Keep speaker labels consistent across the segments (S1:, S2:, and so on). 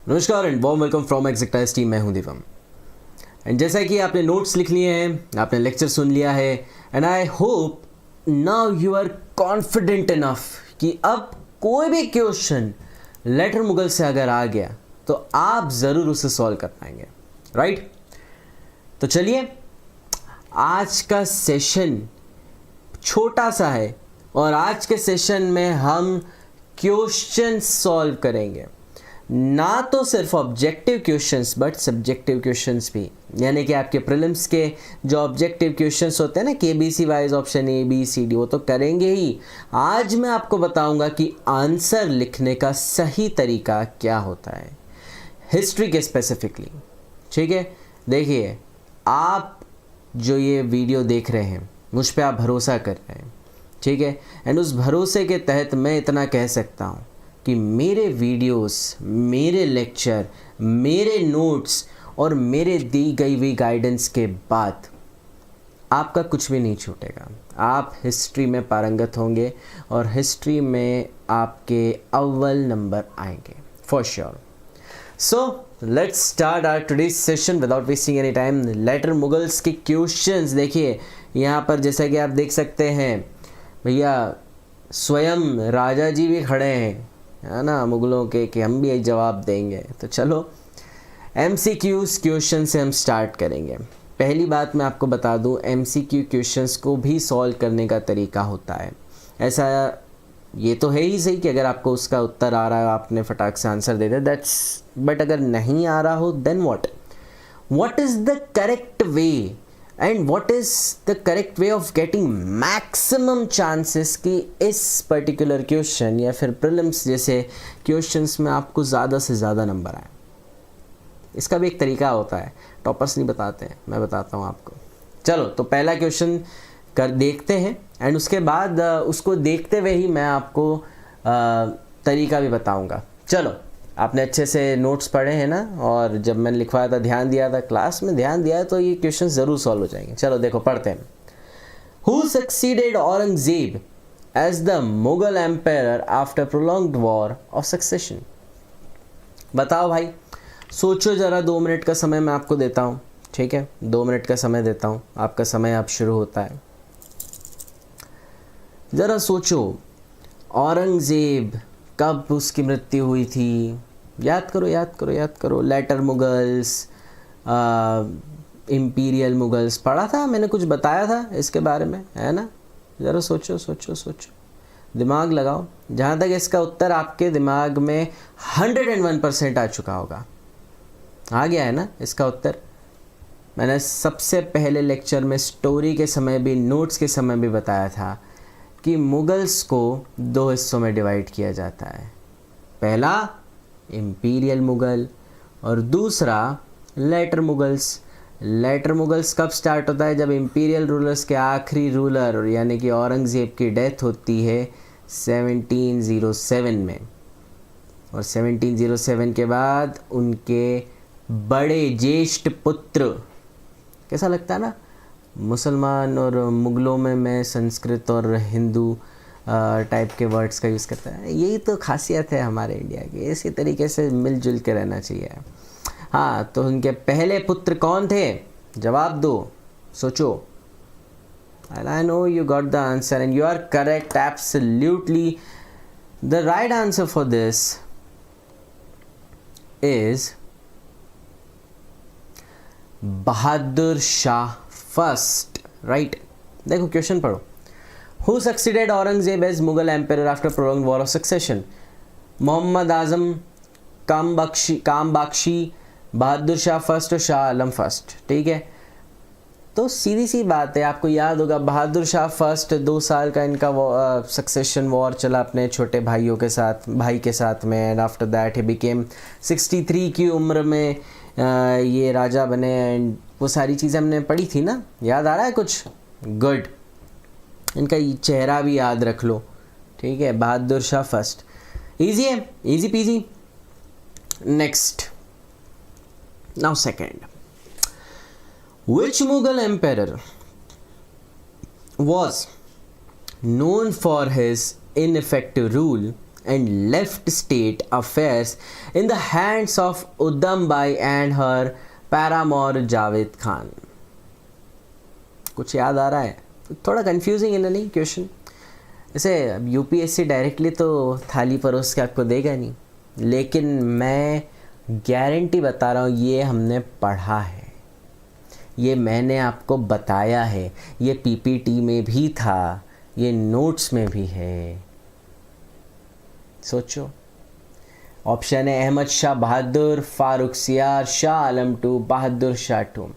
S1: नमस्कार and warm welcome from ExactIAS team. मैं हूं दिवम एंड जैसा कि आपने नोट्स लिख लिए हैं, आपने लेक्चर सुन लिया है and I hope now you are confident enough कि अब कोई भी क्वेश्चन लेटर मुगल से अगर आ गया तो आप ज़रूर उसे सॉल्व कर पाएंगे, राइट? तो चलिए, आज का सेशन छोटा सा है और आज के सेशन में हम क्वेश्चन सॉल्व करेंगे, ना तो सिर्फ objective questions but subjective questions भी। यानी कि आपके प्रीलिम्स के जो ऑब्जेक्टिव क्वेश्चंस होते हैं ना, KBC वाइज ऑप्शन ABCD, वो तो करेंगे ही। आज मैं आपको बताऊंगा कि आंसर लिखने का सही तरीका क्या होता है, हिस्ट्री के स्पेसिफिकली। ठीक है, देखिए, आप जो ये वीडियो देख रहे हैं मुझ पे आप भरोसा कर रहे हैं, ठीक है, एंड उस भरोसे के तहत मैं इतना कह सकता हूँ कि मेरे वीडियोस, मेरे लेक्चर, मेरे नोट्स और मेरे दी गई हुई गाइडेंस के बाद आपका कुछ भी नहीं छूटेगा। आप हिस्ट्री में पारंगत होंगे और हिस्ट्री में आपके अव्वल नंबर आएंगे for sure. So let's start our today's session without wasting any time. Later Mughals के क्वेश्चंस देखिए यहाँ पर, जैसा कि आप देख सकते हैं भैया, स्वयं राजा जी भी खड़े हैं, है ना, मुगलों के, कि हम भी एक जवाब देंगे। तो चलो MCQs क्वेश्चन से हम स्टार्ट करेंगे। पहली बात मैं आपको बता दूं, MCQ क्वेश्चंस को भी सॉल्व करने का तरीका होता है। ऐसा ये तो है ही सही कि अगर आपको उसका उत्तर आ रहा है आपने फटाक से आंसर दे दिया, दैट्स, बट अगर नहीं आ रहा हो then what is the correct way and what is the correct way of getting maximum chances कि इस पर्टिकुलर क्वेश्चन या फिर प्रीलिम्स जैसे क्वेश्चंस में आपको ज़्यादा से ज़्यादा नंबर आए। इसका भी एक तरीका होता है, टॉपर्स नहीं बताते हैं, मैं बताता हूँ आपको। चलो, तो पहला क्वेश्चन कर देखते हैं एंड उसके बाद उसको देखते हुए ही मैं आपको तरीका भी बताऊँगा। चलो, आपने अच्छे से नोट्स पढ़े हैं ना, और जब मैंने लिखवाया था, ध्यान दिया था, क्लास में ध्यान दिया है, तो ये क्वेश्चन ज़रूर सॉल्व हो जाएंगे। चलो देखो, पढ़ते हैं। Who succeeded Aurangzeb as the Mughal empire after prolonged war of succession? बताओ भाई, सोचो ज़रा, 2 मिनट का समय मैं आपको देता हूँ, ठीक है? 2 मिनट का समय देता हूँ, आपका समय अब शुरू होता है। ज़रा सोचो, औरंगजेब कब उसकी मृत्यु हुई थी? याद करो, याद करो, याद करो। लेटर मुगल्स, इम्पीरियल मुगल्स, पढ़ा था मैंने, कुछ बताया था इसके बारे में, है ना? ज़रा सोचो सोचो सोचो, दिमाग लगाओ। जहाँ तक इसका उत्तर आपके दिमाग में 101% आ चुका होगा, आ गया है ना इसका उत्तर। मैंने सबसे पहले लेक्चर में स्टोरी के समय भी, नोट्स के समय भी बताया था कि मुगल्स को 2 हिस्सों में डिवाइड किया जाता है। पहला इम्पीरियल मुगल और दूसरा लेटर मुगल्स। लेटर मुगल्स कब स्टार्ट होता है? जब इम्पीरियल रूलर्स के आखिरी रूलर यानी कि औरंगज़ेब की डेथ होती है 1707 में, और 1707 के बाद उनके बड़े ज्येष्ठ पुत्र, कैसा लगता है ना, मुसलमान और मुग़लों में मैं संस्कृत और हिंदू टाइप के वर्ड्स का यूज़ करता है। यही तो खासियत है हमारे इंडिया की, इसी तरीके से मिलजुल के रहना चाहिए। हाँ, तो उनके पहले पुत्र कौन थे? जवाब दो, सोचो। And I know you got the answer and you are correct, absolutely. The right answer for this is Bahadur Shah first, right? देखो क्वेश्चन पढ़ो। Who succeeded Aurangzeb as Mughal empire after prolonged war of succession? Mohammad Azam, Kambakhsh, Bahadur Shah first और शाह आलम first, ठीक है? तो सीधी सी बात है, आपको याद होगा बहादुर शाह फर्स्ट 2 साल का इनका सक्सेशन वॉर चला अपने छोटे भाई के साथ में, and after that he became 63 की उम्र में ये राजा बने, एंड वो सारी चीज़ें हमने पढ़ी थी ना, याद आ रहा है कुछ? गुड, इनका चेहरा भी याद रख लो, ठीक है? बहादुर शाह फर्स्ट, इजी है, easy PG. Next, now second, which Mughal emperor was known for his ineffective rule and left state affairs in the hands of Uddam Bai and her paramour Javed Khan. कुछ याद आ रहा है? थोड़ा confusing है ना नहीं question? जैसे UPSC directly तो थाली परोस के आपको देगा नहीं, लेकिन मैं गारंटी बता रहा हूँ ये हमने पढ़ा है, ये मैंने आपको बताया है, ये पीपीटी में भी था, ये नोट्स में भी है. सोचो. ऑप्शन है अहमद शाह बहादुर, फारूक सियार, शाह आलम टू, बहादुर शाह टू.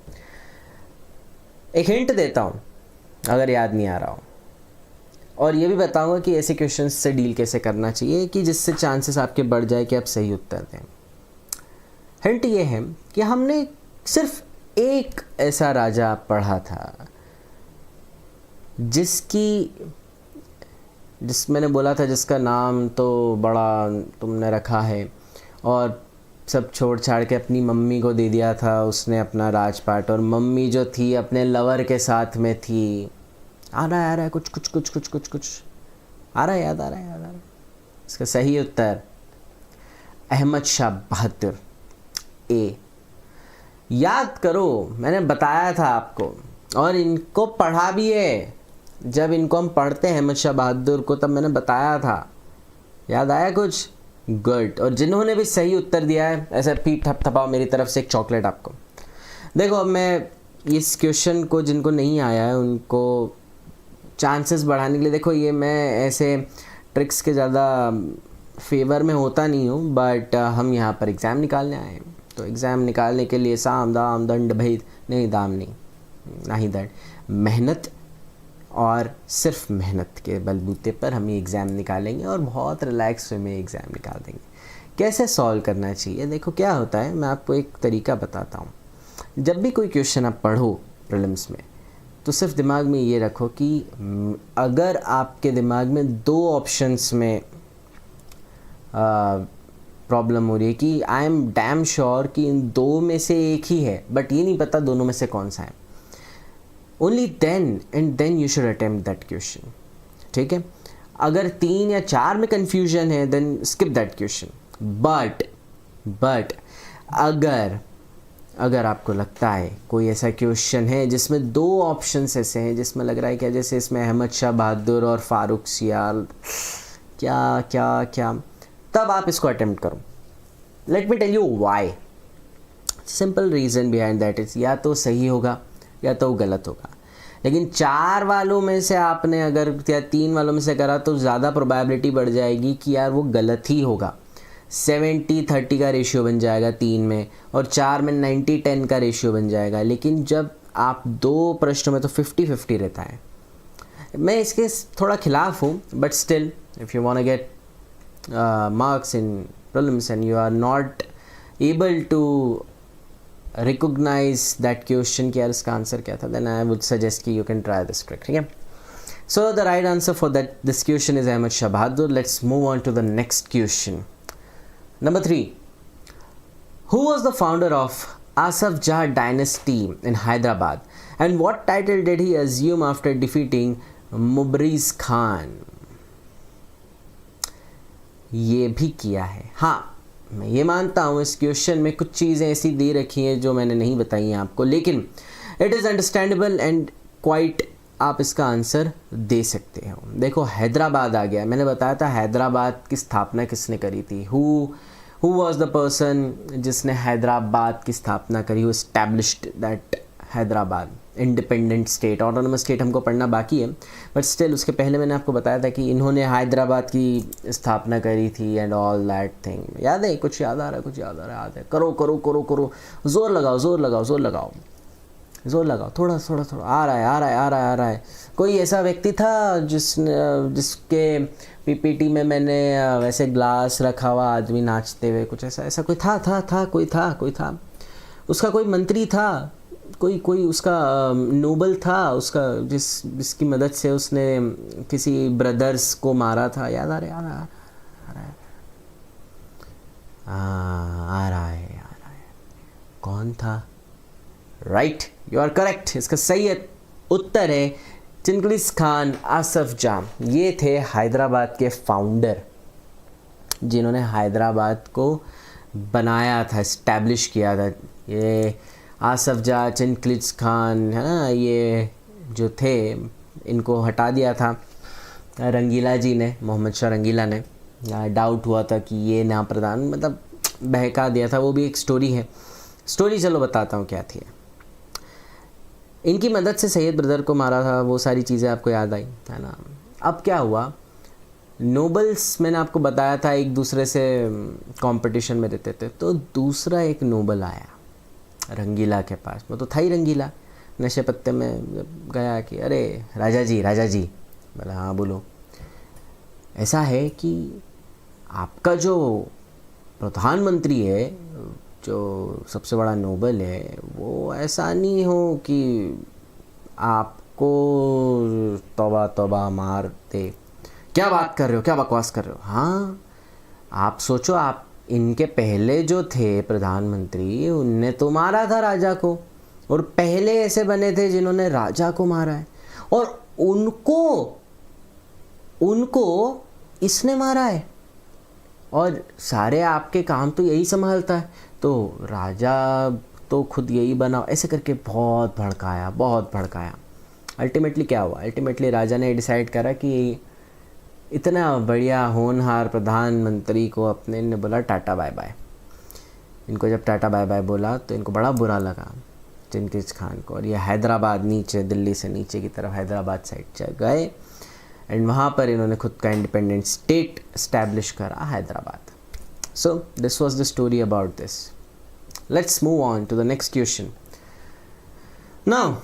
S1: एक हिंट देता हूँ अगर याद नहीं आ रहा हो, और ये भी बताऊंगा कि ऐसे क्वेश्चन से डील कैसे करना चाहिए कि जिससे चांसेस आपके बढ़ जाए कि आप सही उत्तर दें. हिंट ये है कि हमने सिर्फ एक ऐसा राजा पढ़ा था जिस मैंने बोला था जिसका नाम तो बड़ा तुमने रखा है और सब छोड़ छाड़ के अपनी मम्मी को दे दिया था उसने अपना राजपाट, और मम्मी जो थी अपने लवर के साथ में थी. आ रहा है कुछ आ रहा है, याद आ रहा है. इसका सही उत्तर अहमद शाह बहादुर. ए. याद करो, मैंने बताया था आपको और इनको पढ़ा भी है. जब इनको हम पढ़ते हैं अहमद शाह बहादुर को तब मैंने बताया था. याद आया कुछ? गुड. और जिन्होंने भी सही उत्तर दिया है ऐसे पीठ थपथपाओ मेरी तरफ से एक चॉकलेट आपको. देखो अब मैं इस क्वेश्चन को जिनको नहीं आया है उनको चांसेस बढ़ाने के लिए, देखो ये मैं ऐसे ट्रिक्स के ज़्यादा फेवर में होता नहीं हूँ, बट हम यहाँ पर एग्ज़ाम निकालने आए हैं. तो एग्ज़ाम निकालने के लिए साम दाम दंड भेद नहीं, दाम नहीं ना ही दंड, मेहनत और सिर्फ मेहनत के बलबूते पर हम ये एग्ज़ाम निकालेंगे और बहुत रिलैक्स वे में एग्ज़ाम निकाल देंगे. कैसे सॉल्व करना चाहिए? देखो क्या होता है, मैं आपको एक तरीका बताता हूँ. जब भी कोई क्वेश्चन आप पढ़ो प्रीलिम्स में तो सिर्फ दिमाग में ये रखो कि अगर आपके दिमाग में दो ऑप्शंस में प्रॉब्लम हो रही है कि आई एम डैम श्योर कि इन दो में से एक ही है बट ये नहीं पता दोनों में से कौन सा है, only then you should attempt that question. ठीक है? अगर 3 या 4 में कन्फ्यूजन है then skip that question. But अगर आपको लगता है कोई ऐसा क्वेश्चन है जिसमें दो ऑप्शंस ऐसे हैं जिसमें लग रहा है क्या जैसे इसमें अहमद शाह बहादुर और फारूक सियार क्या, तब आप इसको अटेम्प्ट करो. Let me tell you why. Simple reason behind that is या तो सही होगा या तो गलत होगा. लेकिन 4 वालों में से आपने अगर या 3 वालों में से करा तो ज़्यादा प्रोबेबिलिटी बढ़ जाएगी कि यार वो गलत ही होगा. 70-30 का रेशियो बन जाएगा 3 में, और 4 में 90-10 का रेशियो बन जाएगा. लेकिन जब आप 2 प्रश्नों में तो 50-50 रहता है. मैं इसके थोड़ा खिलाफ हूँ, but still if you want to get marks in prelims and you are not able to recognize that question कि यार इसका आंसर क्या था, then I would suggest कि you can try this trick. ठीक है? So the right answer for this question is Ahmad Shah Bahadur. Let's move on to the next question. Number 3. Who was the founder of Asaf Jah dynasty in Hyderabad and what title did he assume after defeating Mubriz Khan? ये भी किया है. हाँ, मैं ये मानता हूँ इस क्वेश्चन में कुछ चीज़ें ऐसी दे रखी हैं जो मैंने नहीं बताई हैं आपको, लेकिन it is understandable and quite आप इसका आंसर दे सकते हो. देखो हैदराबाद आ गया. मैंने बताया था हैदराबाद की स्थापना किसने करी थी. हु वॉज द पर्सन जिसने हैदराबाद की स्थापना करी, who established that Hyderabad independent state. Autonomous state हमको पढ़ना बाकी है, बट स्टिल उसके पहले मैंने आपको बताया था कि इन्होंने हैदराबाद की स्थापना करी थी एंड ऑल दैट थिंग. याद है? कुछ याद आ रहा है? याद है? करो. जोर लगाओ. थोड़ा आ रहा है. कोई ऐसा व्यक्ति था जिसके पीपीटी में मैंने वैसे ग्लास रखा हुआ आदमी नाचते हुए, कुछ ऐसा कोई कोई था. उसका कोई मंत्री था, कोई उसका नोबल था, उसका जिसकी मदद से उसने किसी ब्रदर्स को मारा था. याद आ रहा है. कौन था? Right, you are correct. इसका सही उत्तर है चिंगलिस खान, आसफ जाह, ये थे हैदराबाद के फाउंडर जिन्होंने हैदराबाद को बनाया था, इस्टेब्लिश किया था। ये आसफ जाह, चिंगलिस खान है ना, ये जो थे इनको हटा दिया था रंगीला जी ने, मोहम्मद शाह रंगीला ने। डाउट हुआ था कि ये ना प्रधान, मतलब बहका दिया था, वो भी एक स्टोरी है। स्टोरी चलो बताता हूँ क्या थी। इनकी मदद से सैयद ब्रदर को मारा था, वो सारी चीज़ें आपको याद आई है ना। अब क्या हुआ, नोबल्स मैंने आपको बताया था एक दूसरे से कंपटीशन में रहते थे, तो दूसरा एक नोबल आया रंगीला के पास। वो तो था ही रंगीला, नशे पत्ते में गया कि अरे राजा जी बोला हाँ बोलो, ऐसा है कि आपका जो प्रधानमंत्री है, जो सबसे बड़ा नोबल है, वो ऐसा नहीं हो कि आपको तौबा तौबा मार दे। क्या बात कर रहे हो, क्या बकवास कर रहे हो। हाँ आप सोचो, आप इनके पहले जो थे प्रधानमंत्री, उनने तो मारा था राजा को, और पहले ऐसे बने थे जिन्होंने राजा को मारा है, और उनको इसने मारा है, और सारे आपके काम तो यही संभालता है, तो राजा तो खुद यही बना। ऐसे करके बहुत भड़काया। अल्टीमेटली क्या हुआ, अल्टीमेटली राजा ने डिसाइड करा कि इतना बढ़िया होनहार प्रधानमंत्री को अपने ने बोला टाटा बाय बाय। इनको जब टाटा बाय बाय बोला तो इनको बड़ा बुरा लगा चिंगलिस खान को, और ये हैदराबाद, नीचे दिल्ली से नीचे की तरफ हैदराबाद साइड चल गए, एंड वहाँ पर इन्होंने खुद का इंडिपेंडेंट स्टेट इस्टेब्लिश करा, Hyderabad. So this was the story about this. Let's move on to the next question. Now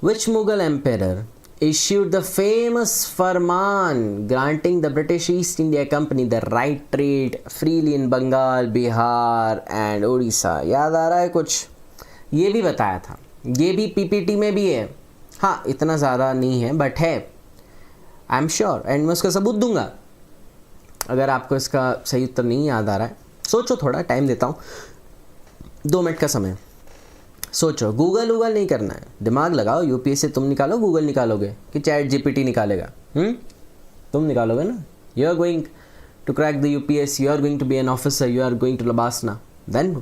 S1: which Mughal emperor issued the famous Farman granting the British East India Company the right trade freely in Bengal, Bihar and Odisha? याद आ रहा है कुछ? ये भी बताया था, ये भी पीपीटी में भी है। हाँ इतना ज़्यादा नहीं है बट है, आई एम श्योर, एंड मैं उसका सबूत दूंगा। अगर आपको इसका सही उत्तर नहीं याद आ रहा है, सोचो, थोड़ा टाइम देता हूँ, 2 मिनट का समय, सोचो। गूगल नहीं करना है, दिमाग लगाओ। यूपीएससी तुम निकालो, गूगल निकालोगे कि चैट जीपीटी निकालेगा? तुम निकालोगे ना। You are going to crack the UPSC, you are going to be an officer, you are going to LBSNAA, then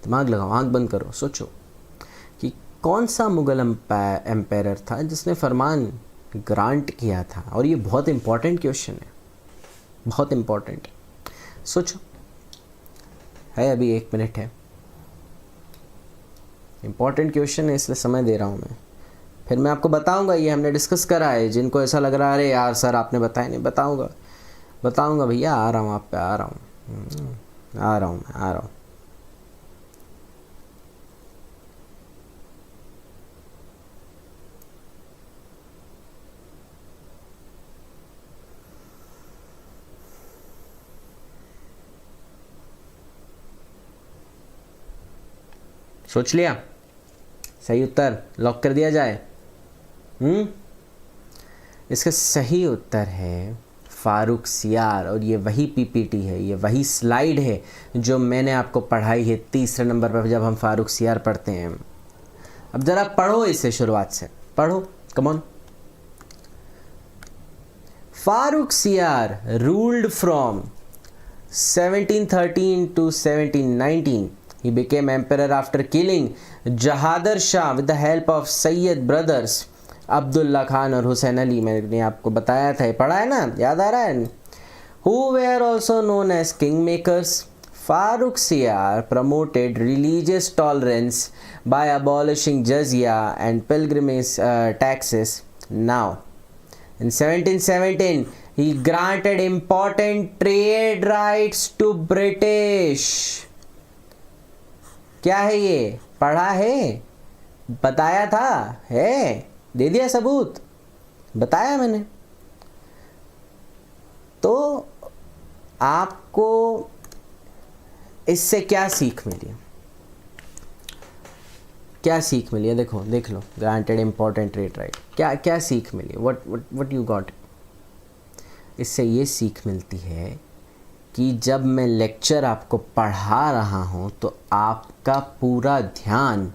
S1: दिमाग लगाओ, आंख बंद करो, सोचो कि कौन सा मुगल एम्पायर था जिसने फरमान ग्रांट किया था। और ये बहुत इंपॉर्टेंट क्वेश्चन है, बहुत इंपॉर्टेंट। सोचो, है अभी 1 मिनट है, इंपॉर्टेंट क्वेश्चन है, इसलिए समय दे रहा हूँ मैं। फिर मैं आपको बताऊंगा, ये हमने डिस्कस करा है। जिनको ऐसा लग रहा है अरे यार सर आपने बताया नहीं, बताऊंगा भैया, आ रहा हूँ आप पे, आ रहा हूँ। सोच लिया? सही उत्तर लॉक कर दिया जाए? इसका सही उत्तर है फारूक सियार, और ये वही पीपीटी है, ये वही स्लाइड है जो मैंने आपको पढ़ाई है 3रे नंबर पर जब हम फारूक सियार पढ़ते हैं। अब ज़रा पढ़ो इसे, शुरुआत से पढ़ो, कम on. Farrukh Siyar ruled from 1713 to 1719. He became emperor after killing Jahadar Shah with the help of Sayyid brothers Abdullah Khan और हुसैन अली। मैंने आपको बताया था, पढ़ा है ना, याद आ रहा है? Who were also known as kingmakers. Farooq Siyar promoted religious tolerance by abolishing jizya and pilgrimage taxes. Now, in 1717, he granted important trade rights to British. क्या है ये? पढ़ा है, बताया था, है, दे दिया सबूत, बताया मैंने। तो आपको इससे क्या सीख मिली? क्या सीख मिली है? देखो, देख लो, ग्रांटेड इंपॉर्टेंट ट्रेड राइट, क्या सीख मिली? What you got? इससे ये सीख मिलती है कि जब मैं लेक्चर आपको पढ़ा रहा हूँ तो आपका पूरा ध्यान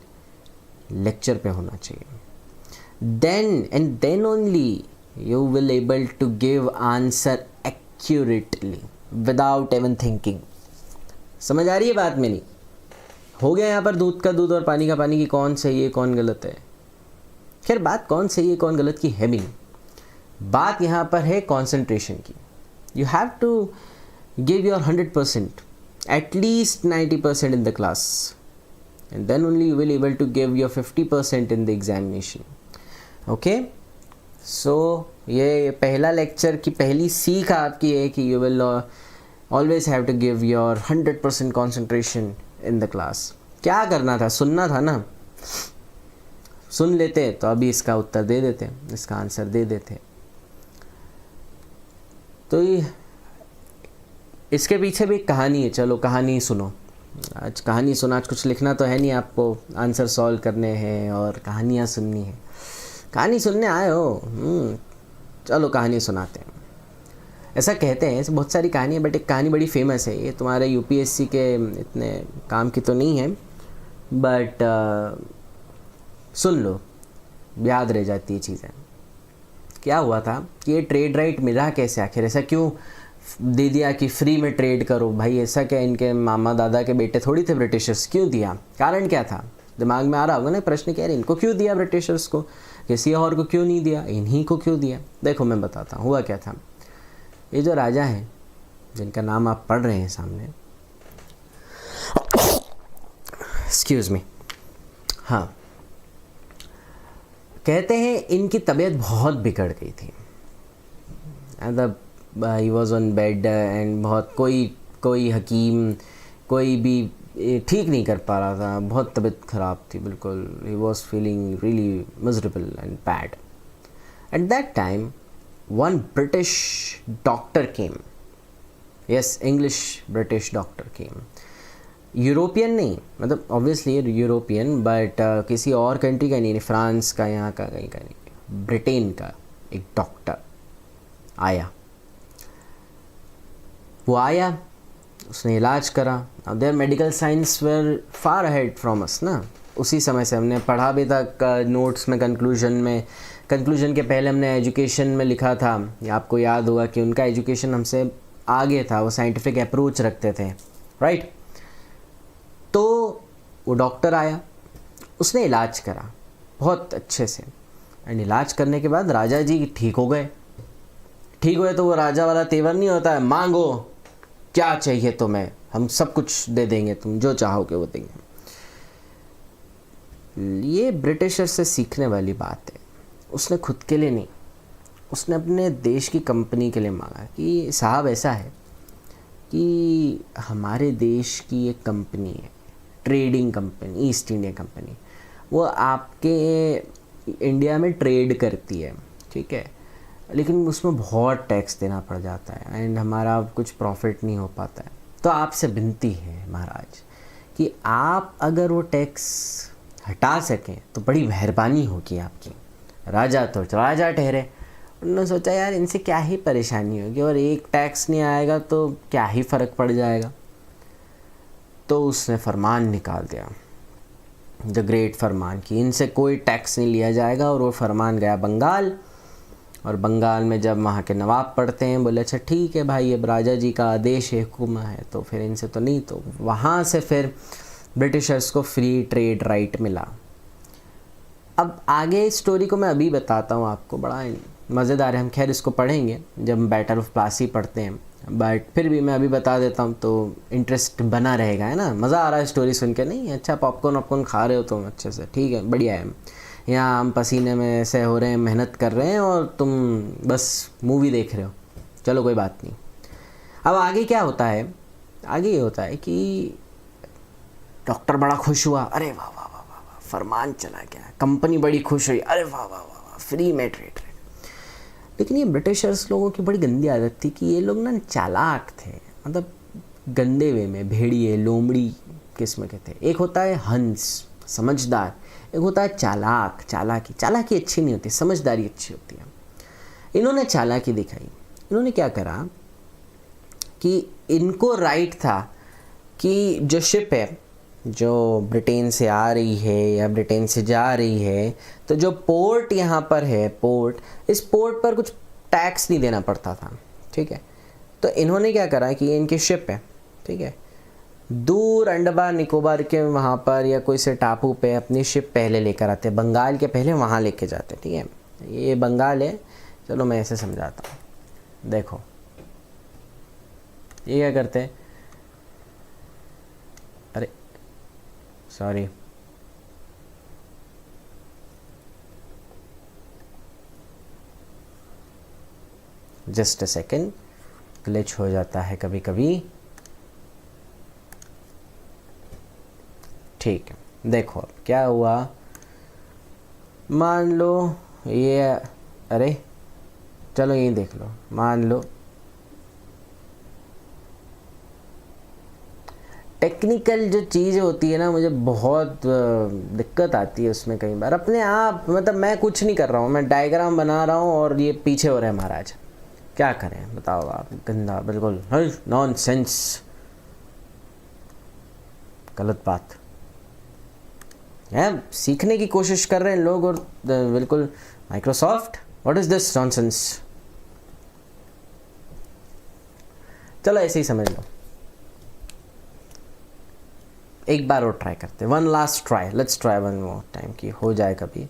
S1: लेक्चर पे होना चाहिए। then and then only you will able to give answer accurately without even thinking. समझ आ रही है बात मेरी? हो गया यहाँ पर दूध का दूध और पानी का पानी की कौन सही है कौन गलत है. खैर बात कौन सही है कौन गलत की है भी नहीं, बात यहाँ पर है कंसंट्रेशन की. You have to give your 100%, at least 90% in the class, and then only you will able to give your 50% in the examination. Okay, so ये पहला लेक्चर की पहली सीख आपकी है कि you will always have to give your 100% concentration in the class. क्या करना था? सुनना था ना. सुन लेते तो अभी इसका उत्तर दे देते, इसका आंसर दे देते. तो ये इसके पीछे भी एक कहानी है. चलो कहानी सुनो. आज कहानी सुना, आज कुछ लिखना तो है नहीं आपको, आंसर सॉल्व करने हैं और कहानियाँ सुननी है. कहानी सुनने आए हो, चलो कहानी सुनाते हैं. ऐसा कहते हैं, ऐसे बहुत सारी कहानी है बट एक कहानी बड़ी फेमस है. ये तुम्हारे यूपीएससी के इतने काम की तो नहीं है बट सुन लो, याद रह जाती है चीज़ें. क्या हुआ था कि ये ट्रेड राइट मिला कैसे आखिर, ऐसा क्यों दे दिया कि फ्री में ट्रेड करो भाई? ऐसा क्या इनके मामा दादा के बेटे थोड़ी थे ब्रिटिशर्स, क्यों दिया? कारण क्या था? दिमाग में आ रहा होगा ना प्रश्न, कह रहे इनको क्यों दिया ब्रिटिशर्स को, किसी और को क्यों नहीं दिया, इन्हीं को क्यों दिया? देखो मैं बताता हूँ हुआ क्या था. ये जो राजा हैं जिनका नाम आप पढ़ रहे हैं सामने, एक्सक्यूज़ मी, हाँ, कहते हैं इनकी तबीयत बहुत बिगड़ गई थी. He was on bed and बहुत कोई हकीम कोई भी ठीक नहीं कर पा रहा था. बहुत तबीयत ख़राब थी बिल्कुल. He was feeling really miserable and bad. At that time one British doctor came. Yes, English British doctor came. European नहीं, मतलब ऑब्वियसली यूरोपियन बट किसी और कंट्री का नहीं, फ्रांस का, यहाँ का कहीं का नहीं, ब्रिटेन का एक डॉक्टर आया. वो आया, उसने इलाज करा. अब their medical science were far ahead from us ना. उसी समय से हमने पढ़ा भी था नोट्स में, कंक्लूजन के पहले हमने एजुकेशन में लिखा था. या आपको याद होगा कि उनका एजुकेशन हमसे आगे था, वो साइंटिफिक अप्रोच रखते थे, राइट. तो वो डॉक्टर आया, उसने इलाज करा बहुत अच्छे से. एंड इलाज करने के बाद राजा जी ठीक हो गए. ठीक हुए तो वो राजा वाला तेवर नहीं होता है, मांगो क्या चाहिए तुम्हें, हम सब कुछ दे देंगे, तुम जो चाहोगे वो देंगे. ये ब्रिटिशर से सीखने वाली बात है. उसने खुद के लिए नहीं, उसने अपने देश की कंपनी के लिए मांगा कि साहब ऐसा है कि हमारे देश की एक कंपनी है, trading company, east India company, वो आपके इंडिया में ट्रेड करती है, ठीक है, लेकिन उसमें बहुत टैक्स देना पड़ जाता है एंड हमारा कुछ प्रॉफिट नहीं हो पाता है. तो आपसे विनती है महाराज कि आप अगर वो टैक्स हटा सकें तो बड़ी मेहरबानी होगी आपकी. राजा तो राजा ठहरे. उन्होंने सोचा यार इनसे क्या ही परेशानी होगी और एक टैक्स नहीं आएगा तो क्या ही फ़र्क पड़ जाएगा. तो उसने फरमान निकाल दिया, द ग्रेट फरमान, कि इनसे कोई टैक्स नहीं लिया जाएगा. और वो फरमान गया बंगाल. और बंगाल में जब वहाँ के नवाब पढ़ते हैं, बोले अच्छा ठीक है भाई, अब राजा जी का आदेश है, हुक्म है, तो फिर इनसे तो नहीं. तो वहाँ से फिर ब्रिटिशर्स को फ्री ट्रेड राइट मिला. अब आगे स्टोरी को मैं अभी बताता हूँ आपको, बड़ा मज़ेदार है. हम खैर इसको पढ़ेंगे जब हम बैटल ऑफ प्लासी पढ़ते हैं, बट फिर भी मैं अभी बता देता हूँ तो इंटरेस्ट बना रहेगा, है ना. मज़ा आ रहा है स्टोरी सुन के? नहीं? अच्छा, पॉपकॉर्न खा रहे हो तुम अच्छे से, ठीक है, बढ़िया है. यहाँ हम पसीने में ऐसे हो रहे हैं, मेहनत कर रहे हैं और तुम बस मूवी देख रहे हो. चलो कोई बात नहीं. अब आगे क्या होता है? आगे ये होता है कि डॉक्टर बड़ा खुश हुआ, अरे वाह वाह वाह वाह वाह, फरमान चला गया. कंपनी बड़ी खुश हुई, अरे वाह वाह वाह वाह, फ्री में ट्रेड. लेकिन ये ब्रिटिशर्स लोगों की बड़ी गंदी आदत थी कि ये लोग ना चालाक थे, मतलब गंदे वे में, भेड़िए लोमड़ी किस्म के थे. एक होता है हंस, समझदार, एक होता है चालाक. चालाकी अच्छी नहीं होती, समझदारी अच्छी होती है. इन्होंने चालाकी दिखाई. इन्होंने क्या करा कि इनको राइट था कि जो शिप है, जो ब्रिटेन से आ रही है या ब्रिटेन से जा रही है, तो जो पोर्ट यहाँ पर है, पोर्ट, इस पोर्ट पर कुछ टैक्स नहीं देना पड़ता था, ठीक है। तो इन्होंने क्या करा कि ये इनकी शिप है, ठीक है, दूर अंडमान निकोबार के वहाँ पर या कोई से टापू पे अपनी शिप पहले लेकर आते, बंगाल के पहले वहाँ लेके जाते, ठीक है। ये बंगाल है, चलो मैं ऐसे समझाता हूँ। देखो ये क्या करते हैं, अरे sorry, just a second, glitch हो जाता है कभी कभी, ठीक है। देखो क्या हुआ, मान लो ये, अरे चलो यही देख लो, मान लो टेक्निकल जो चीज़ होती है ना, मुझे बहुत दिक्कत आती है उसमें कई बार अपने आप, मतलब मैं कुछ नहीं कर रहा हूँ, मैं डायग्राम बना रहा हूँ और ये पीछे हो रहा है महाराज, क्या करें बताओ आप, गंदा बिल्कुल नॉनसेंस, गलत बात है, सीखने की कोशिश कर रहे हैं लोग और बिल्कुल Microsoft, what is this nonsense. चलो ऐसे ही समझ लो, एक बार और ट्राई करते हैं, one last try, let's try one more time कि हो जाए कभी।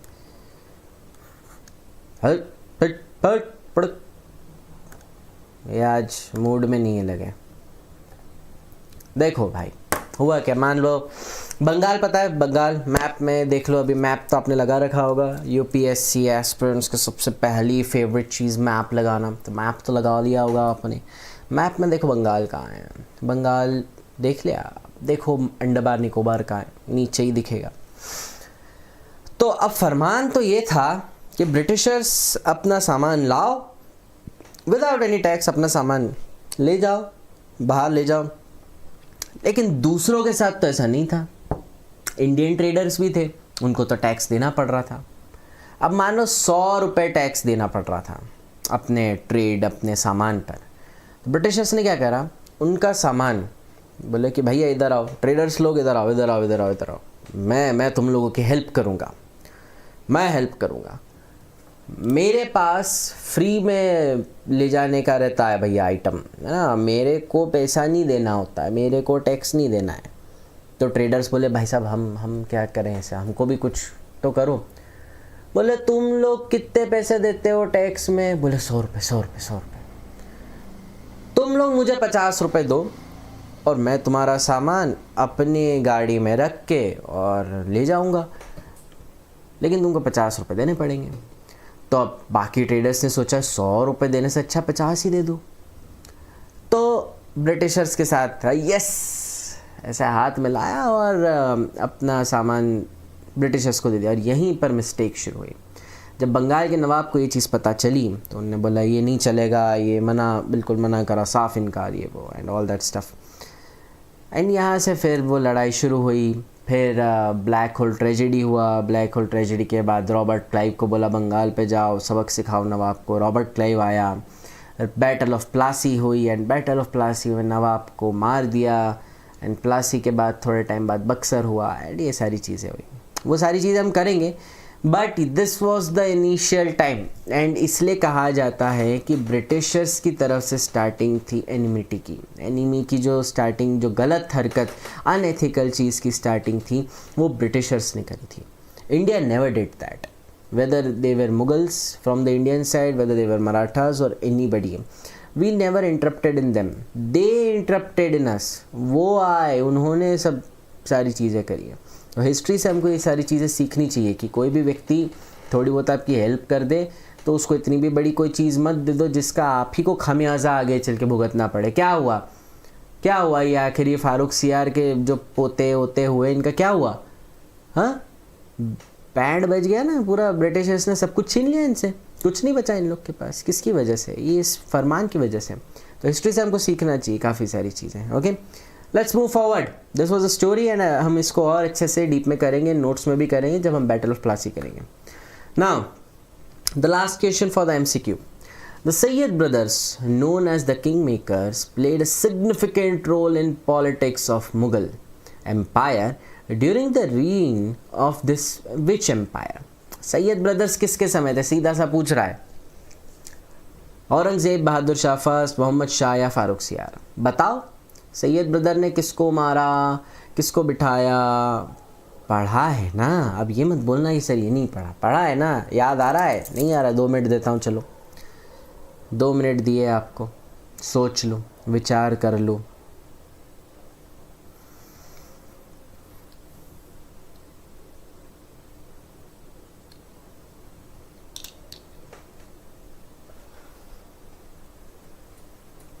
S1: हट हट हट पड़, ये आज मूड में नहीं लगे। देखो भाई हुआ क्या, मान लो बंगाल, पता है बंगाल, मैप में देख लो, अभी मैप तो आपने लगा रखा होगा, यूपीएससी एस्पिरेंट्स का सबसे पहली फेवरेट चीज़ मैप लगाना, तो मैप तो लगा लिया होगा आपने। मैप में देखो बंगाल कहाँ है, बंगाल देख लिया, देखो अंडमान निकोबार कहाँ है, नीचे ही दिखेगा। तो अब फरमान तो ये था कि ब्रिटिशर्स अपना सामान लाओ, विदाउट एनी टैक्स अपना सामान ले जाओ, बाहर ले जाओ, लेकिन दूसरों के साथ तो ऐसा नहीं था। इंडियन ट्रेडर्स भी थे, उनको तो टैक्स देना पड़ रहा था। अब मान लो 100 रुपये टैक्स देना पड़ रहा था अपने ट्रेड, अपने सामान पर। तो ब्रिटिशर्स ने क्या करा, उनका सामान बोले कि भैया इधर आओ, ट्रेडर्स लोग इधर आओ, इधर आओ, इधर आओ, इधर आओ, मैं तुम लोगों की हेल्प करूँगा, मैं हेल्प करूँगा, मेरे पास फ्री में ले जाने का रहता है भैया आइटम, है ना, मेरे को पैसा नहीं देना होता है, मेरे को टैक्स नहीं देना है। तो ट्रेडर्स बोले भाई साहब हम क्या करें ऐसे, हमको भी कुछ तो करो। बोले तुम लोग कितने पैसे देते हो टैक्स में, बोले 100 रुपये, 100 रुपये, 100 रुपये। तुम लोग मुझे 50 रुपये दो और मैं तुम्हारा सामान अपनी गाड़ी में रख के और ले जाऊंगा, लेकिन तुमको 50 रुपये देने पड़ेंगे। तो अब बाकी ट्रेडर्स ने सोचा 100 रुपये देने से अच्छा 50 ही दे दो। तो ब्रिटिशर्स के साथ यस ऐसे हाथ मिलाया और अपना सामान ब्रिटिशर्स को दे दिया। और यहीं पर मिस्टेक शुरू हुई। जब बंगाल के नवाब को ये चीज़ पता चली तो उन्होंने बोला ये नहीं चलेगा, ये मना, बिल्कुल मना करा, साफ इनकार, ये वो and all that stuff. And यहाँ से फिर वो लड़ाई शुरू हुई। फिर ब्लैक होल ट्रेजेडी हुआ। ब्लैक होल ट्रेजेडी के बाद रॉबर्ट क्लाइव को बोला बंगाल पे जाओ, सबक सिखाओ नवाब को। रॉबर्ट क्लाइव आया, बैटल ऑफ प्लासी हुई एंड बैटल ऑफ प्लासी में नवाब को मार दिया। एंड प्लासी के बाद थोड़े टाइम बाद बक्सर हुआ एंड ये सारी चीज़ें हुई। वो सारी चीज़ें हम करेंगे, but this was the initial time. And इसलिए कहा जाता है कि ब्रिटिशर्स की तरफ से स्टार्टिंग थी एनिमिटी की। एनिमी की जो स्टार्टिंग, जो गलत हरकत, अनएथिकल चीज़ की स्टार्टिंग थी वो ब्रिटिशर्स ने करी थी। India never did that, whether they were Mughals from the Indian side, whether they were Marathas और anybody, we never interrupted in them, they interrupted in us. वो आए, उन्होंने सब सारी चीज़ें करी है। तो हिस्ट्री से हमको ये सारी चीज़ें सीखनी चाहिए कि कोई भी व्यक्ति थोड़ी बहुत आपकी हेल्प कर दे तो उसको इतनी भी बड़ी कोई चीज़ मत दे दो जिसका आप ही को खामियाजा आगे चल के भुगतना पड़े। क्या हुआ ये आखिर ये फारूक सियार के जो पोते होते हुए इनका क्या हुआ? हाँ, बैंड बज गया ना पूरा, ब्रिटिशर्स ने सब कुछ छीन लिया इनसे, कुछ नहीं बचा इन लोग के पास। किसकी वजह से? ये इस फरमान की वजह से। तो हिस्ट्री से हमको सीखना चाहिए काफ़ी सारी चीज़ें। Okay, let's move forward. This was a story and हम इसको और अच्छे से डीप में करेंगे, नोट्स में भी करेंगे जब हम बैटल ऑफ प्लासी करेंगे। Now the last question for the MCQ. The Sayyid brothers, known as the Kingmakers, played a significant role in politics of Mughal Empire during the reign of this which empire? Sayyid brothers किसके समय थे? सीधा सा पूछ रहा है। Aurangzeb, Bahadur Shah first, Mohammad Shah या फारूक सियार? बताओ, सैयद ब्रदर ने किसको मारा, किसको बिठाया? पढ़ा है ना, अब ये मत बोलना कि सर ये नहीं पढ़ा। पढ़ा है ना, याद आ रहा है? नहीं आ रहा? 2 मिनट देता हूँ, चलो 2 मिनट दिए आपको, सोच लो, विचार कर लो।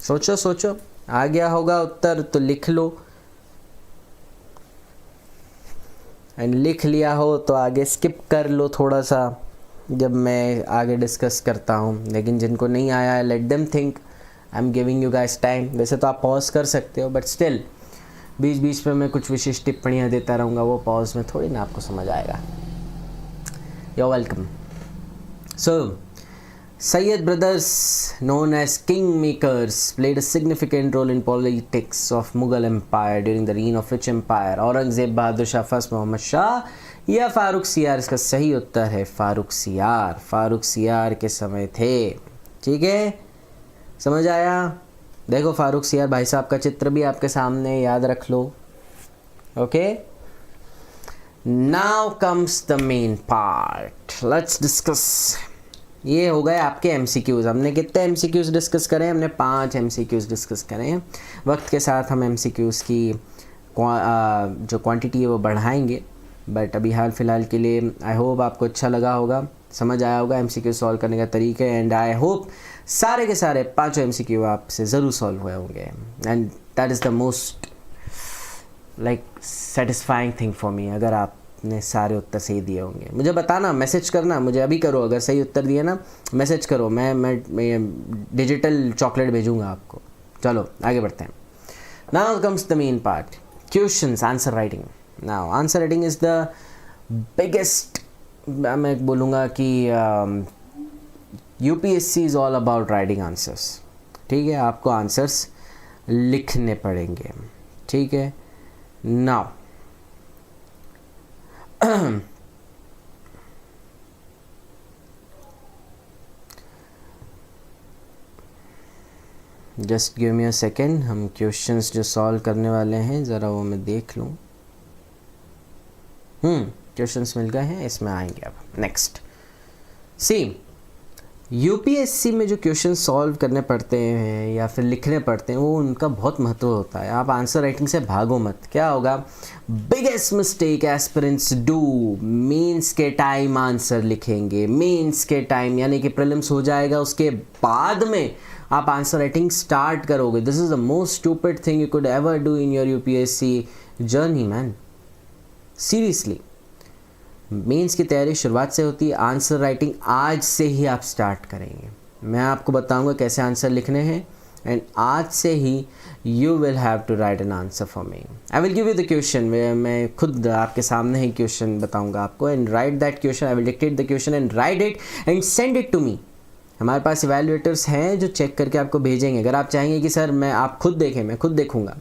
S1: सोचो सोचो, आ गया होगा उत्तर तो लिख लो, एंड लिख लिया हो तो आगे स्किप कर लो थोड़ा सा जब मैं आगे डिस्कस करता हूँ। लेकिन जिनको नहीं आया है, let them think, I am giving you guys time. वैसे तो आप पॉज कर सकते हो, बट स्टिल बीच बीच में मैं कुछ विशेष टिप्पणियाँ देता रहूँगा, वो पॉज में थोड़ी ना आपको समझ आएगा। You are welcome. So Sayyid brothers, known as kingmakers, played a significant role in politics of Mughal Empire during the reign of which empire? Aurangzeb, Bahadur Shah first, Mohammad Shah या फारूक सियार? इसका सही उत्तर है फारूक सियार। फारूक सियार के समय थे। ठीक है, समझ आया? देखो फारूक सियार भाई साहब का चित्र भी आपके सामने, याद रख लो। Okay, now comes the main part, let's discuss. ये हो गए आपके एमसीक्यूज़। हमने कितने एमसीक्यूज़ डिस्कस करें? हमने 5 एमसीक्यूज़ डिस्कस करें हैं। वक्त के साथ हम एमसीक्यूज़ की जो क्वांटिटी है वो बढ़ाएंगे, बट अभी हाल फिलहाल के लिए आई होप आपको अच्छा लगा होगा, समझ आया होगा एमसीक्यू सॉल्व करने का तरीका। एंड आई होप सारे के सारे 5 एमसीक्यू आपसे ज़रूर सॉल्व हुए होंगे, and that is the most like satisfying thing for me. अगर आपने सारे उत्तर सही दिए होंगे, मुझे बताना, मैसेज करना, मुझे अभी करो, अगर सही उत्तर दिए ना मैसेज करो, मैं डिजिटल चॉकलेट भेजूंगा आपको। चलो आगे बढ़ते हैं। Now comes the main part, questions, answer writing. Now answer writing is the biggest, मैं बोलूँगा कि UPSC is all about writing answers. ठीक है, आपको आंसर्स लिखने पड़ेंगे। ठीक है, now just give me a second. हम क्वेश्चंस जो सॉल्व करने वाले हैं ज़रा वो मैं देख लूँ। क्वेश्चंस मिल गए हैं, इसमें आएंगे अब। नेक्स्ट सी, यूपीएससी में जो क्वेश्चन सॉल्व करने पड़ते हैं या फिर लिखने पड़ते हैं, वो उनका बहुत महत्व होता है। आप आंसर राइटिंग से भागो मत। क्या होगा? Biggest mistake aspirants do, mains के टाइम आंसर लिखेंगे। मेंस के टाइम यानी कि प्रीलिम्स हो जाएगा, उसके बाद में आप आंसर राइटिंग स्टार्ट करोगे। This is the most stupid thing you could ever do in your UPSC journey man, seriously. Mains की तैयारी शुरुआत से होती है, आंसर राइटिंग आज से ही आप स्टार्ट करेंगे। मैं आपको बताऊंगा कैसे आंसर लिखने हैं, एंड आज से ही you will have to write an answer for me. I will give you the question, मैं खुद आपके सामने ही क्वेश्चन बताऊंगा आपको, and write that question. I will dictate the question and write it and send it to me. हमारे पास evaluators हैं जो चेक करके आपको भेजेंगे। अगर आप चाहेंगे कि सर मैं आप खुद देखें, मैं खुद देखूंगा,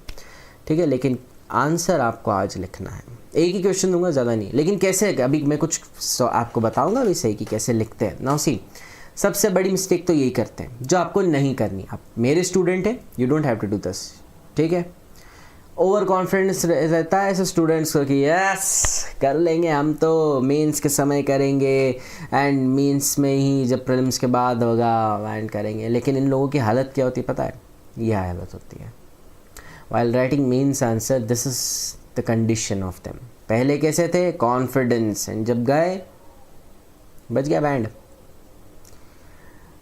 S1: ठीक है, लेकिन आंसर आपको आज लिखना है। एक ही क्वेश्चन दूंगा, ज़्यादा नहीं। लेकिन कैसे, अभी मैं कुछ आपको बताऊंगा अभी सही कि कैसे लिखते हैं। नाउ सी, सबसे बड़ी मिस्टेक तो यही करते हैं जो आपको नहीं करनी। आप मेरे स्टूडेंट हैं, you don't have to do this. ठीक है, ओवर कॉन्फिडेंस रहता है ऐसे स्टूडेंट्स को कि यस कर लेंगे हम, तो मेंस के समय करेंगे एंड मेंस में ही जब प्रीलिम्स के बाद होगा एंड करेंगे। लेकिन इन लोगों की हालत क्या होती है पता है? यह हालत होती है while writing means answer, this is the condition of them। पहले कैसे थे? कॉन्फिडेंस, एंड जब गए बच गया बैंड।